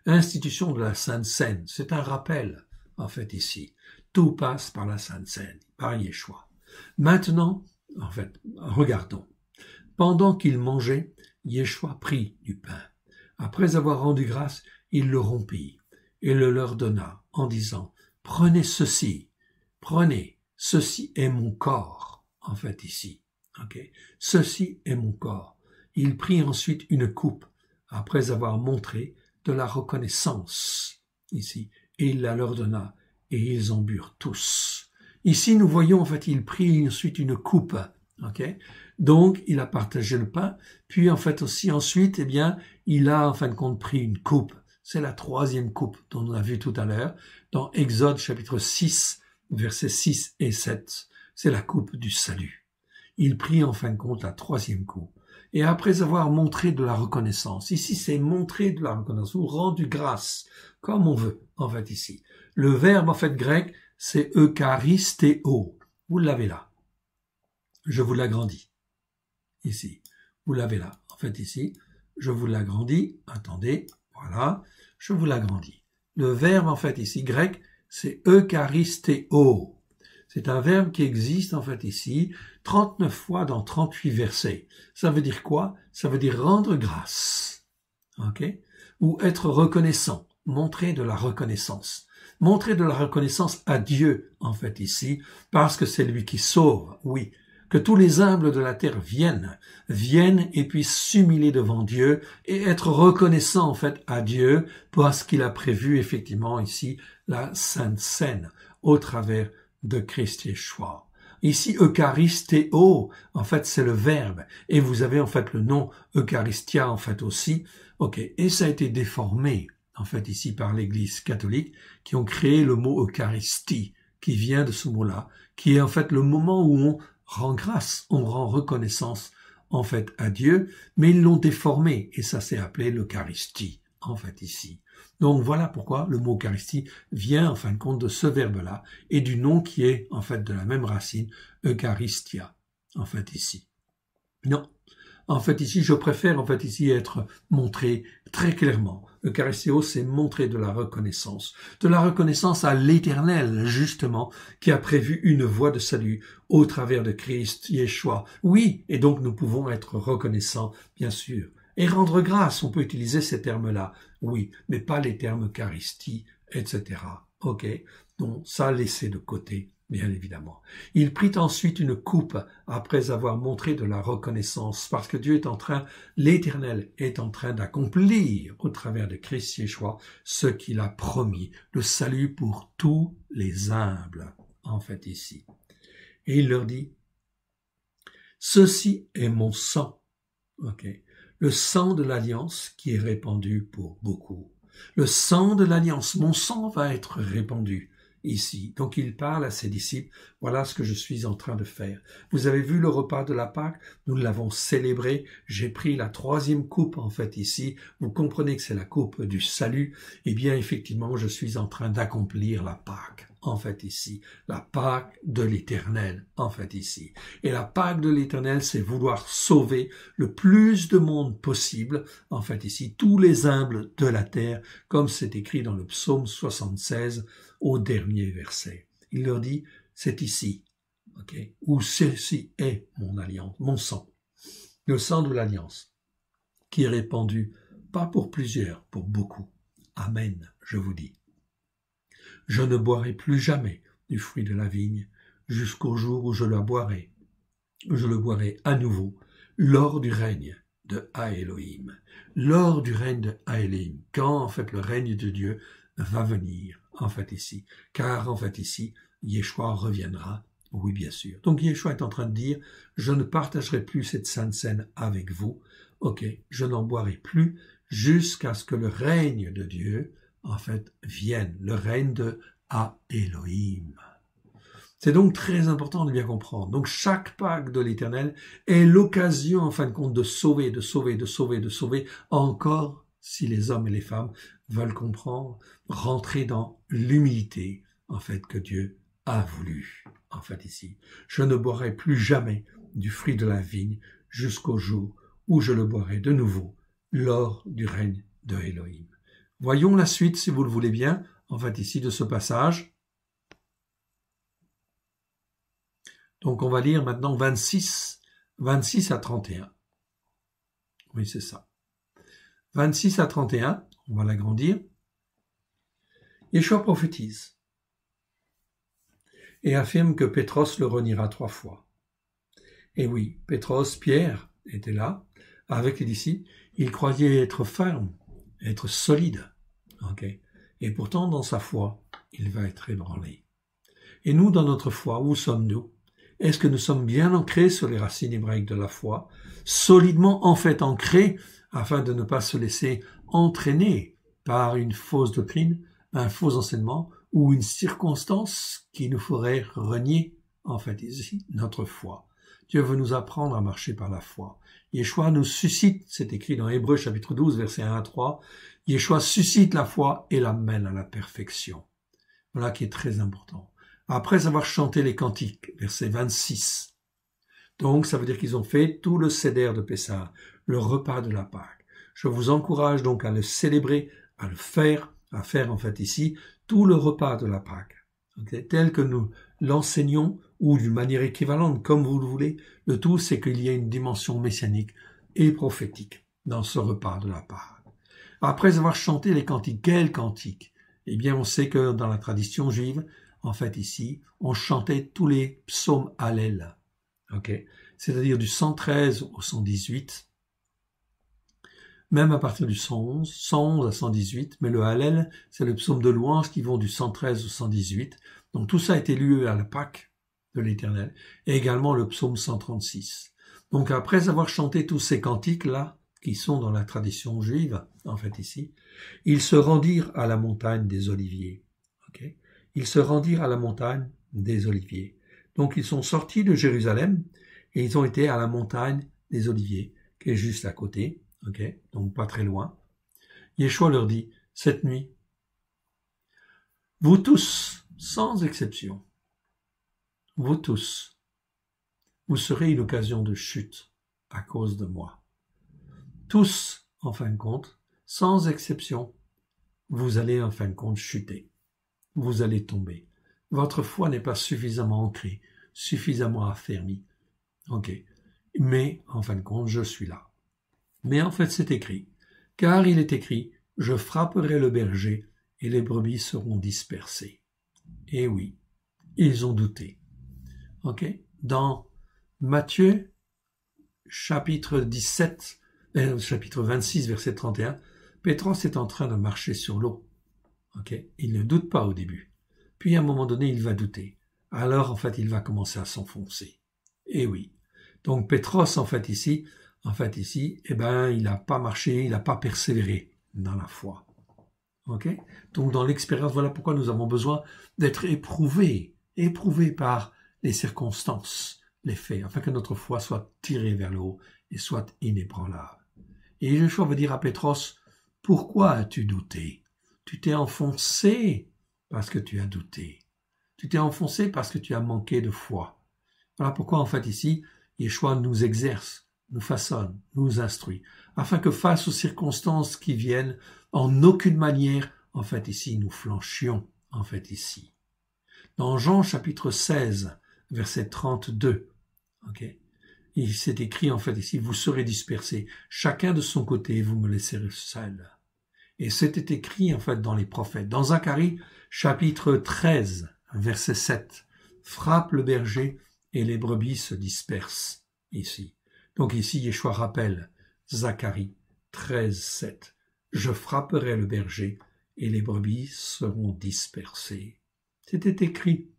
Institution de la Sainte Seine, c'est un rappel, en fait, ici. Tout passe par la Sainte Seine, par Yeshua. Maintenant, en fait, regardons. Pendant qu'il mangeait, Yeshua prit du pain. Après avoir rendu grâce, il le rompit et le leur donna en disant « Prenez ceci, ceci est mon corps, en fait, ici. Ceci est mon corps. » Il prit ensuite une coupe, après avoir montré de la reconnaissance, ici, et il la leur donna, et ils en burent tous. Ici, nous voyons, en fait, il prit ensuite une coupe, Donc, il a partagé le pain, puis, en fait, aussi, ensuite, il a, en fin de compte, pris une coupe. C'est la troisième coupe dont on a vu tout à l'heure, dans Exode, chapitre 6, versets 6 et 7. C'est la coupe du salut. Il prit, en fin de compte, la troisième coupe. Et après avoir montré de la reconnaissance, ici, c'est montrer de la reconnaissance, ou rendu grâce, comme on veut, en fait, ici. Le verbe, en fait, grec, c'est eucharistéo. Vous l'avez là. Je vous l'agrandis. Ici. Vous l'avez là. En fait, ici, je vous l'agrandis. Attendez. Voilà. Je vous l'agrandis. Le verbe, en fait, ici, grec, c'est eucharistéo. C'est un verbe qui existe, en fait, ici, 39 fois dans 38 versets. Ça veut dire quoi? Ça veut dire rendre grâce. Ou être reconnaissant. Montrer de la reconnaissance. Montrer de la reconnaissance à Dieu, en fait, ici, parce que c'est lui qui sauve, oui. Que tous les humbles de la terre viennent et puissent s'humilier devant Dieu et être reconnaissants, en fait, à Dieu, parce qu'il a prévu, effectivement, ici, la Sainte Seine, au travers de Christ Yeshua. Ici, eucharistéo, en fait, c'est le verbe. Et vous avez, en fait, le nom Eucharistia, en fait, aussi. Et ça a été déformé, en fait ici par l'Église catholique, qui ont créé le mot Eucharistie, qui vient de ce mot-là, qui est en fait le moment où on rend grâce, on rend reconnaissance en fait à Dieu, mais ils l'ont déformé et ça s'est appelé l'Eucharistie en fait ici. Donc voilà pourquoi le mot Eucharistie vient en fin de compte de ce verbe-là et du nom qui est en fait de la même racine, Eucharistia, en fait ici. Non, en fait ici je préfère en fait ici être montré très clairement. Eucharistio, c'est montrer de la reconnaissance à l'Éternel justement qui a prévu une voie de salut au travers de Christ, Yeshua. Oui, et donc nous pouvons être reconnaissants bien sûr. Et rendre grâce, on peut utiliser ces termes-là, oui, mais pas les termes Eucharistie, etc. Ok, donc ça laissez de côté, bien évidemment. Il prit ensuite une coupe après avoir montré de la reconnaissance, parce que Dieu est en train, l'Éternel est en train d'accomplir au travers de Christ Yeshua ce qu'il a promis, le salut pour tous les humbles, en fait ici. Et il leur dit, ceci est mon sang, ok. Le sang de l'alliance qui est répandu pour beaucoup. Le sang de l'alliance, mon sang va être répandu ici. Donc il parle à ses disciples, voilà ce que je suis en train de faire. Vous avez vu le repas de la Pâque, nous l'avons célébré, j'ai pris la 3e coupe en fait ici, vous comprenez que c'est la coupe du salut, eh bien effectivement je suis en train d'accomplir la Pâque. En fait ici, la Pâque de l'Éternel, en fait ici. Et la Pâque de l'Éternel, c'est vouloir sauver le plus de monde possible, en fait ici, tous les humbles de la terre, comme c'est écrit dans le psaume 76, au dernier verset. Il leur dit, c'est ici, ok, où ceci est mon alliance, mon sang, le sang de l'alliance, qui est répandu, pas pour plusieurs, pour beaucoup. Amen, je vous dis. Je ne boirai plus jamais du fruit de la vigne jusqu'au jour où je la boirai. Je le boirai à nouveau lors du règne de Elohim. Lors du règne de Elohim. Quand en fait le règne de Dieu va venir en fait ici. Car en fait ici, Yeshua reviendra. Oui, bien sûr. Donc Yeshua est en train de dire, je ne partagerai plus cette sainte scène avec vous. Ok, je n'en boirai plus jusqu'à ce que le règne de Dieu en fait, vienne, le règne de Elohim. C'est donc très important de bien comprendre. Donc, chaque Pâque de l'Éternel est l'occasion, en fin de compte, de sauver encore, si les hommes et les femmes veulent comprendre, rentrer dans l'humilité, en fait, que Dieu a voulu, en fait, ici. Je ne boirai plus jamais du fruit de la vigne jusqu'au jour où je le boirai de nouveau lors du règne de Elohim. Voyons la suite, si vous le voulez bien, en fait ici de ce passage. Donc on va lire maintenant 26 à 31. Oui, c'est ça. 26 à 31, on va l'agrandir. Yeshua prophétise et affirme que Pétros le reniera 3 fois. Et oui, Pétros, Pierre, était là, avec les disciples. Il croyait être ferme, être solide. Okay. Et pourtant, dans sa foi, il va être ébranlé. Et nous, dans notre foi, où sommes-nous? Est-ce que nous sommes bien ancrés sur les racines hébraïques de la foi, solidement en fait ancrés, afin de ne pas se laisser entraîner par une fausse doctrine, un faux enseignement, ou une circonstance qui nous ferait renier, en fait, ici, notre foi? Dieu veut nous apprendre à marcher par la foi. Yeshua nous suscite, c'est écrit dans Hébreux chapitre 12, versets 1 à 3, Yeshua suscite la foi et l'amène à la perfection. Voilà qui est très important. Après avoir chanté les cantiques, verset 26. Donc, ça veut dire qu'ils ont fait tout le seder de Pessah, le repas de la Pâque. Je vous encourage donc à le célébrer, à le faire, à faire en fait ici, tout le repas de la Pâque. Okay, tel que nous l'enseignons, ou d'une manière équivalente, comme vous le voulez, le tout c'est qu'il y a une dimension messianique et prophétique dans ce repas de la Pâque. Après avoir chanté les cantiques, quels cantiques? Eh bien, on sait que dans la tradition juive, en fait ici, on chantait tous les psaumes Hallel, okay? C'est-à-dire du 113 au 118, même à partir du 111 à 118, mais le Hallel, c'est le psaume de louange qui vont du 113 au 118. Donc tout ça a été lu à la Pâque de l'Éternel, et également le psaume 136. Donc après avoir chanté tous ces cantiques-là, qui sont dans la tradition juive, en fait ici, ils se rendirent à la montagne des Oliviers. Okay? Ils se rendirent à la montagne des Oliviers. Donc ils sont sortis de Jérusalem et ils ont été à la montagne des Oliviers, qui est juste à côté, okay? Donc pas très loin. Yeshua leur dit, cette nuit, vous tous, sans exception, vous tous, vous serez une occasion de chute à cause de moi. Tous, en fin de compte, sans exception, vous allez en fin de compte chuter. Vous allez tomber. Votre foi n'est pas suffisamment ancrée, suffisamment affermie. Ok. Mais, en fin de compte, je suis là. Mais en fait, c'est écrit. Car il est écrit, je frapperai le berger et les brebis seront dispersées. Et oui, ils ont douté. Ok. Dans Matthieu, chapitre 26, verset 31, Pétros est en train de marcher sur l'eau. Okay? Il ne doute pas au début. Puis à un moment donné, il va douter. Alors, en fait, il va commencer à s'enfoncer. Et oui. Donc, Pétros, en fait, ici, eh ben, il n'a pas marché, il n'a pas persévéré dans la foi. Ok? Donc, dans l'expérience, voilà pourquoi nous avons besoin d'être éprouvés par les circonstances, les faits, afin que notre foi soit tirée vers le haut et soit inébranlable. Et Yeshua va dire à Pétros, pourquoi as-tu douté? Tu t'es enfoncé parce que tu as douté. Tu t'es enfoncé parce que tu as manqué de foi. Voilà pourquoi, en fait, ici, Yeshua nous exerce, nous façonne, nous instruit, afin que face aux circonstances qui viennent, en aucune manière, en fait, ici, nous flanchions, en fait, ici. Dans Jean, chapitre 16, verset 32, ok, il s'est écrit, en fait, ici, vous serez dispersés, chacun de son côté, vous me laisserez seul. Et c'était écrit, en fait, dans les prophètes. Dans Zacharie, chapitre 13, verset 7, frappe le berger et les brebis se dispersent, ici. Donc ici, Yeshua rappelle, Zacharie 13, 7, je frapperai le berger et les brebis seront dispersées. C'était écrit.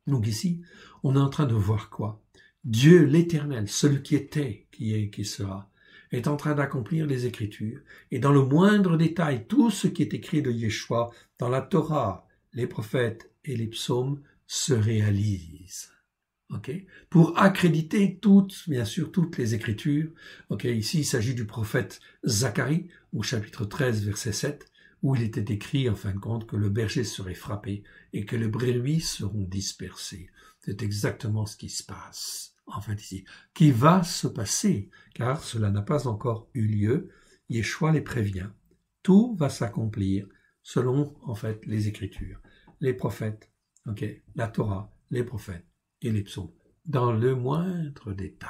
Donc ici, on est en train de voir quoi? Dieu l'Éternel, celui qui était, qui est, qui sera, est en train d'accomplir les Écritures. Et dans le moindre détail, tout ce qui est écrit de Yeshua dans la Torah, les prophètes et les psaumes se réalise. Okay? Pour accréditer toutes, bien sûr, toutes les Écritures. Okay? Ici, il s'agit du prophète Zacharie, au chapitre 13, verset 7, où il était écrit, en fin de compte, que le berger serait frappé et que les brebis seront dispersées. C'est exactement ce qui se passe, en fait, ici, qui va se passer, car cela n'a pas encore eu lieu. Yeshua les prévient. Tout va s'accomplir selon, en fait, les Écritures, les prophètes, okay, la Torah, les prophètes et les psaumes, dans le moindre détail.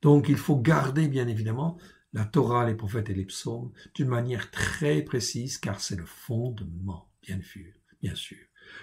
Donc, il faut garder, bien évidemment, la Torah, les prophètes et les psaumes d'une manière très précise, car c'est le fondement, bien sûr.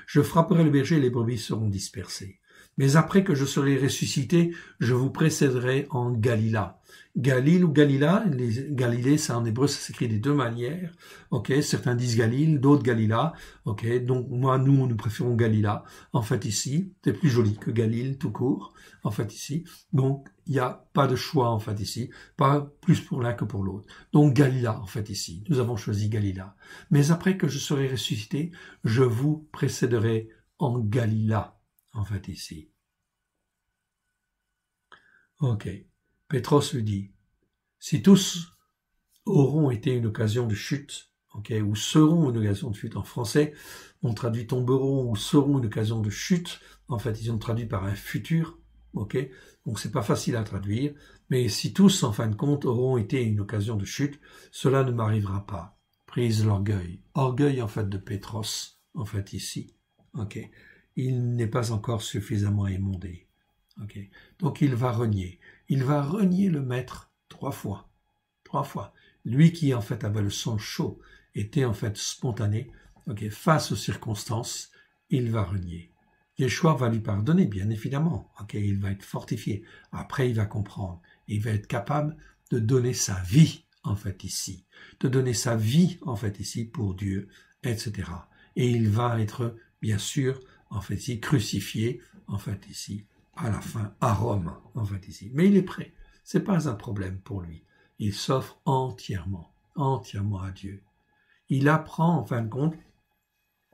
Je frapperai le berger et les brebis seront dispersées. Mais après que je serai ressuscité, je vous précéderai en Galila. Galil ou Galila, Galilée, ça en hébreu, ça s'écrit des deux manières. Ok, certains disent Galil, d'autres Galila. Ok, donc nous préférons Galila. En fait, ici, c'est plus joli que Galil tout court. En fait, ici, donc il n'y a pas de choix. En fait, ici, pas plus pour l'un que pour l'autre. Donc Galila, en fait, ici, nous avons choisi Galila. Mais après que je serai ressuscité, je vous précéderai en Galila. En fait, ici. Ok. Pétros lui dit, si tous auront été une occasion de chute, ok, ou seront une occasion de chute en français, on traduit tomberont ou seront une occasion de chute, en fait, ils ont traduit par un futur, ok, donc c'est pas facile à traduire, mais si tous, en fin de compte, auront été une occasion de chute, cela ne m'arrivera pas. Prise l'orgueil. Orgueil, en fait, de Pétros, en fait, ici, ok. Il n'est pas encore suffisamment émondé. Okay. Donc il va renier le maître 3 fois. Lui qui en fait avait le sang chaud, était en fait spontané, okay. Face aux circonstances, il va renier. Yeshua va lui pardonner, bien évidemment. Okay. Il va être fortifié. Après, il va comprendre. Il va être capable de donner sa vie, en fait, ici. De donner sa vie, en fait, ici, pour Dieu, etc. Et il va être, bien sûr, en fait, ici, crucifié, en fait, ici, à la fin, à Rome, en fait, ici. Mais il est prêt. C'est pas un problème pour lui. il s'offre entièrement à Dieu. Il apprend, en fin de compte,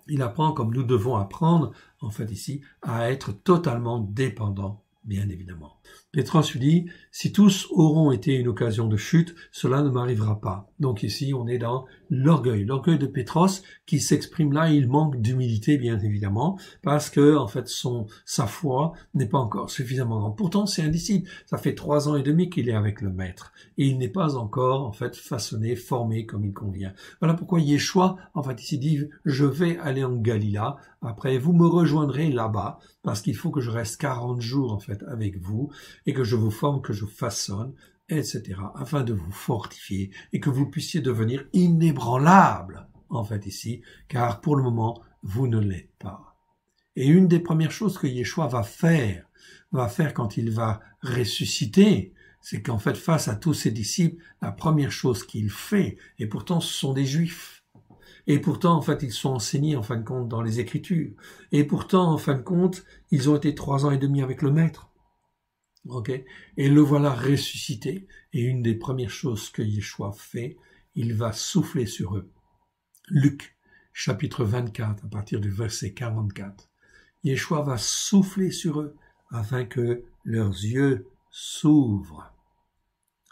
il apprend comme nous devons apprendre, en fait ici, à être totalement dépendants, bien évidemment. Pétros lui dit, si tous auront été une occasion de chute, cela ne m'arrivera pas. Donc ici, on est dans l'orgueil de Pétros qui s'exprime là, il manque d'humilité, bien évidemment, parce que, en fait, sa foi n'est pas encore suffisamment grande. Pourtant, c'est un disciple. Ça fait 3 ans et demi qu'il est avec le maître. Et il n'est pas encore, en fait, façonné, formé comme il convient. Voilà pourquoi Yeshua, en fait, ici dit, je vais aller en Galilée. Après, vous me rejoindrez là-bas, parce qu'il faut que je reste 40 jours, en fait, avec vous, et que je vous forme, que je façonne, etc., afin de vous fortifier et que vous puissiez devenir inébranlable, en fait, ici, car pour le moment, vous ne l'êtes pas. Et une des premières choses que Yeshua va faire quand il va ressusciter, c'est qu'en fait, face à tous ses disciples, la première chose qu'il fait, et pourtant ce sont des Juifs, et pourtant, en fait, ils sont enseignés, en fin de compte, dans les Écritures, et pourtant, en fin de compte, ils ont été 3 ans et demi avec le Maître. Okay. Et le voilà ressuscité, et une des premières choses que Yeshua fait, il va souffler sur eux. Luc, chapitre 24, à partir du verset 44. Yeshua va souffler sur eux, afin que leurs yeux s'ouvrent,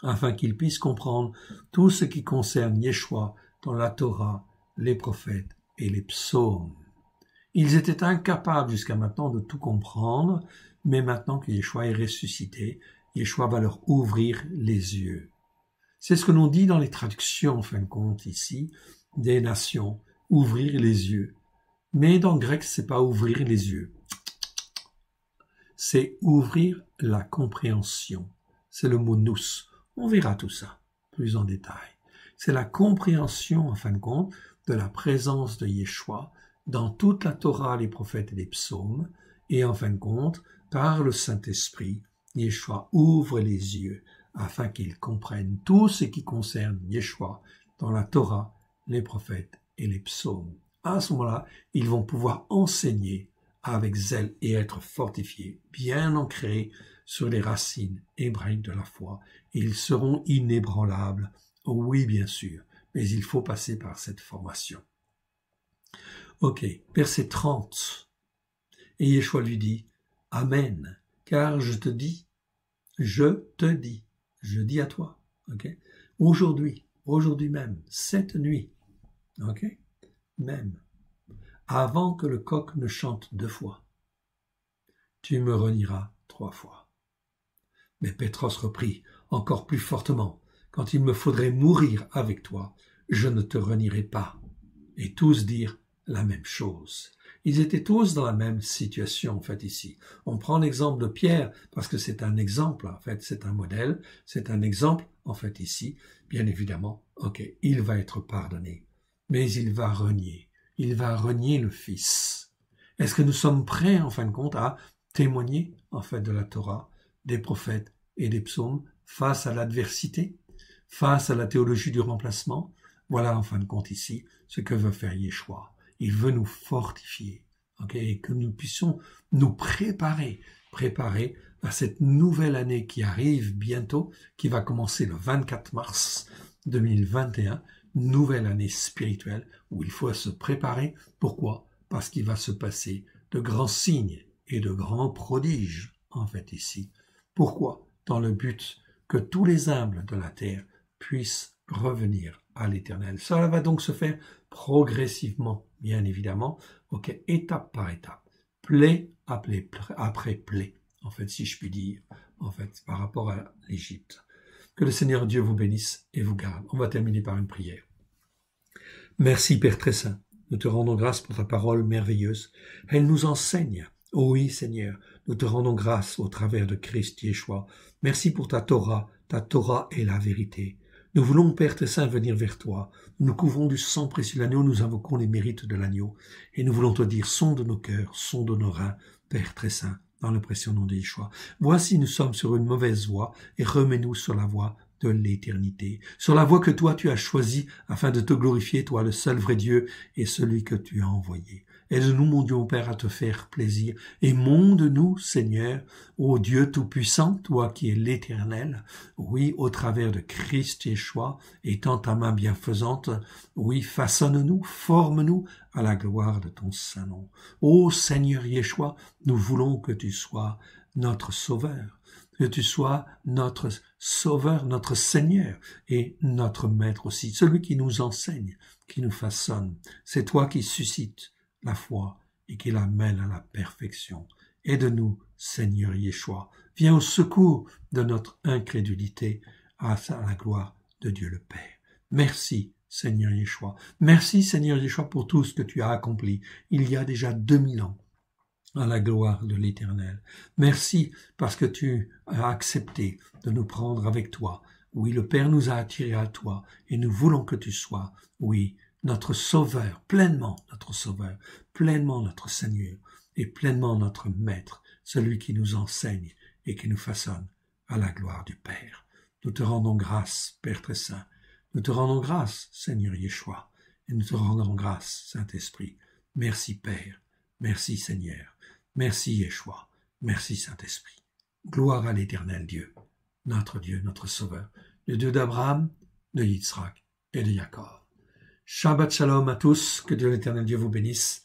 afin qu'ils puissent comprendre tout ce qui concerne Yeshua dans la Torah, les prophètes et les psaumes. Ils étaient incapables jusqu'à maintenant de tout comprendre, mais maintenant que Yeshua est ressuscité, Yeshua va leur ouvrir les yeux. C'est ce que l'on dit dans les traductions, en fin de compte, ici, des nations, ouvrir les yeux. Mais dans le grec, c'est pas ouvrir les yeux. C'est ouvrir la compréhension. C'est le mot nous. On verra tout ça plus en détail. C'est la compréhension, en fin de compte, de la présence de Yeshua dans toute la Torah, les prophètes et les psaumes, et en fin de compte, par le Saint-Esprit, Yeshua ouvre les yeux afin qu'ils comprennent tout ce qui concerne Yeshua dans la Torah, les prophètes et les psaumes. À ce moment-là, ils vont pouvoir enseigner avec zèle et être fortifiés, bien ancrés sur les racines hébraïques de la foi. Et ils seront inébranlables, oui bien sûr, mais il faut passer par cette formation. Ok, verset 30. Et Yeshua lui dit, Amen, car je dis à toi, ok, aujourd'hui même, cette nuit, ok, même, avant que le coq ne chante 2 fois, tu me renieras 3 fois. Mais Pétros reprit encore plus fortement, quand il me faudrait mourir avec toi, je ne te renierai pas. Et tous dirent la même chose. Ils étaient tous dans la même situation, en fait, ici. On prend l'exemple de Pierre, parce que c'est un exemple, en fait, c'est un modèle, c'est un exemple, en fait, ici. Bien évidemment, ok, il va être pardonné. Mais il va renier le Fils. Est-ce que nous sommes prêts, en fin de compte, à témoigner, en fait, de la Torah, des prophètes et des psaumes, face à l'adversité, face à la théologie du remplacement? Voilà, en fin de compte, ici, ce que veut faire Yeshua. Il veut nous fortifier, okay, et que nous puissions nous préparer à cette nouvelle année qui arrive bientôt, qui va commencer le 24 mars 2021, nouvelle année spirituelle où il faut se préparer. Pourquoi? Parce qu'il va se passer de grands signes et de grands prodiges, en fait, ici. Pourquoi? Dans le but que tous les humbles de la terre puissent revenir à l'Éternel. Cela va donc se faire progressivement, bien évidemment, ok, étape par étape, plaie après plaie, en fait, si je puis dire, en fait, par rapport à l'Égypte. Que le Seigneur Dieu vous bénisse et vous garde. On va terminer par une prière. Merci Père très saint, nous te rendons grâce pour ta parole merveilleuse. Elle nous enseigne. Oh oui Seigneur, nous te rendons grâce au travers de Christ Yeshua. Merci pour ta Torah est la vérité. Nous voulons, Père très saint, venir vers toi. Nous nous couvrons du sang précieux de l'agneau, nous invoquons les mérites de l'agneau. Et nous voulons te dire, sonde nos cœurs, sonde nos reins, Père très saint, dans le précieux nom de Yeshua. Voici, nous sommes sur une mauvaise voie, et remets-nous sur la voie de l'éternité, sur la voie que toi tu as choisie, afin de te glorifier, toi le seul vrai Dieu, et celui que tu as envoyé. Aide-nous, mon Dieu, mon Père, à te faire plaisir. Et montre-nous, Seigneur, ô Dieu Tout-Puissant, toi qui es l'Éternel, oui, au travers de Christ Yeshua, étant ta main bienfaisante, oui, façonne-nous, forme-nous à la gloire de ton saint nom. Ô Seigneur Yeshua, nous voulons que tu sois notre Sauveur, que tu sois notre Sauveur, notre Seigneur et notre Maître aussi, celui qui nous enseigne, qui nous façonne. C'est toi qui suscites la foi et qui l'amène à la perfection. Aide-nous, Seigneur Yeshua. Viens au secours de notre incrédulité à la gloire de Dieu le Père. Merci, Seigneur Yeshua. Merci, Seigneur Yeshua, pour tout ce que tu as accompli il y a déjà 2000 ans. À la gloire de l'Éternel. Merci parce que tu as accepté de nous prendre avec toi. Oui, le Père nous a attirés à toi et nous voulons que tu sois, oui, notre Sauveur, pleinement notre Seigneur et pleinement notre Maître, celui qui nous enseigne et qui nous façonne à la gloire du Père. Nous te rendons grâce, Père très saint. Nous te rendons grâce, Seigneur Yeshua, et nous te rendons grâce, Saint-Esprit. Merci, Père. Merci, Seigneur. Merci, Yeshua. Merci, Saint-Esprit. Gloire à l'Éternel Dieu, notre Sauveur, le Dieu d'Abraham, de Yitzhak et de Jacob. Shabbat Shalom à tous, que Dieu l'Éternel Dieu vous bénisse.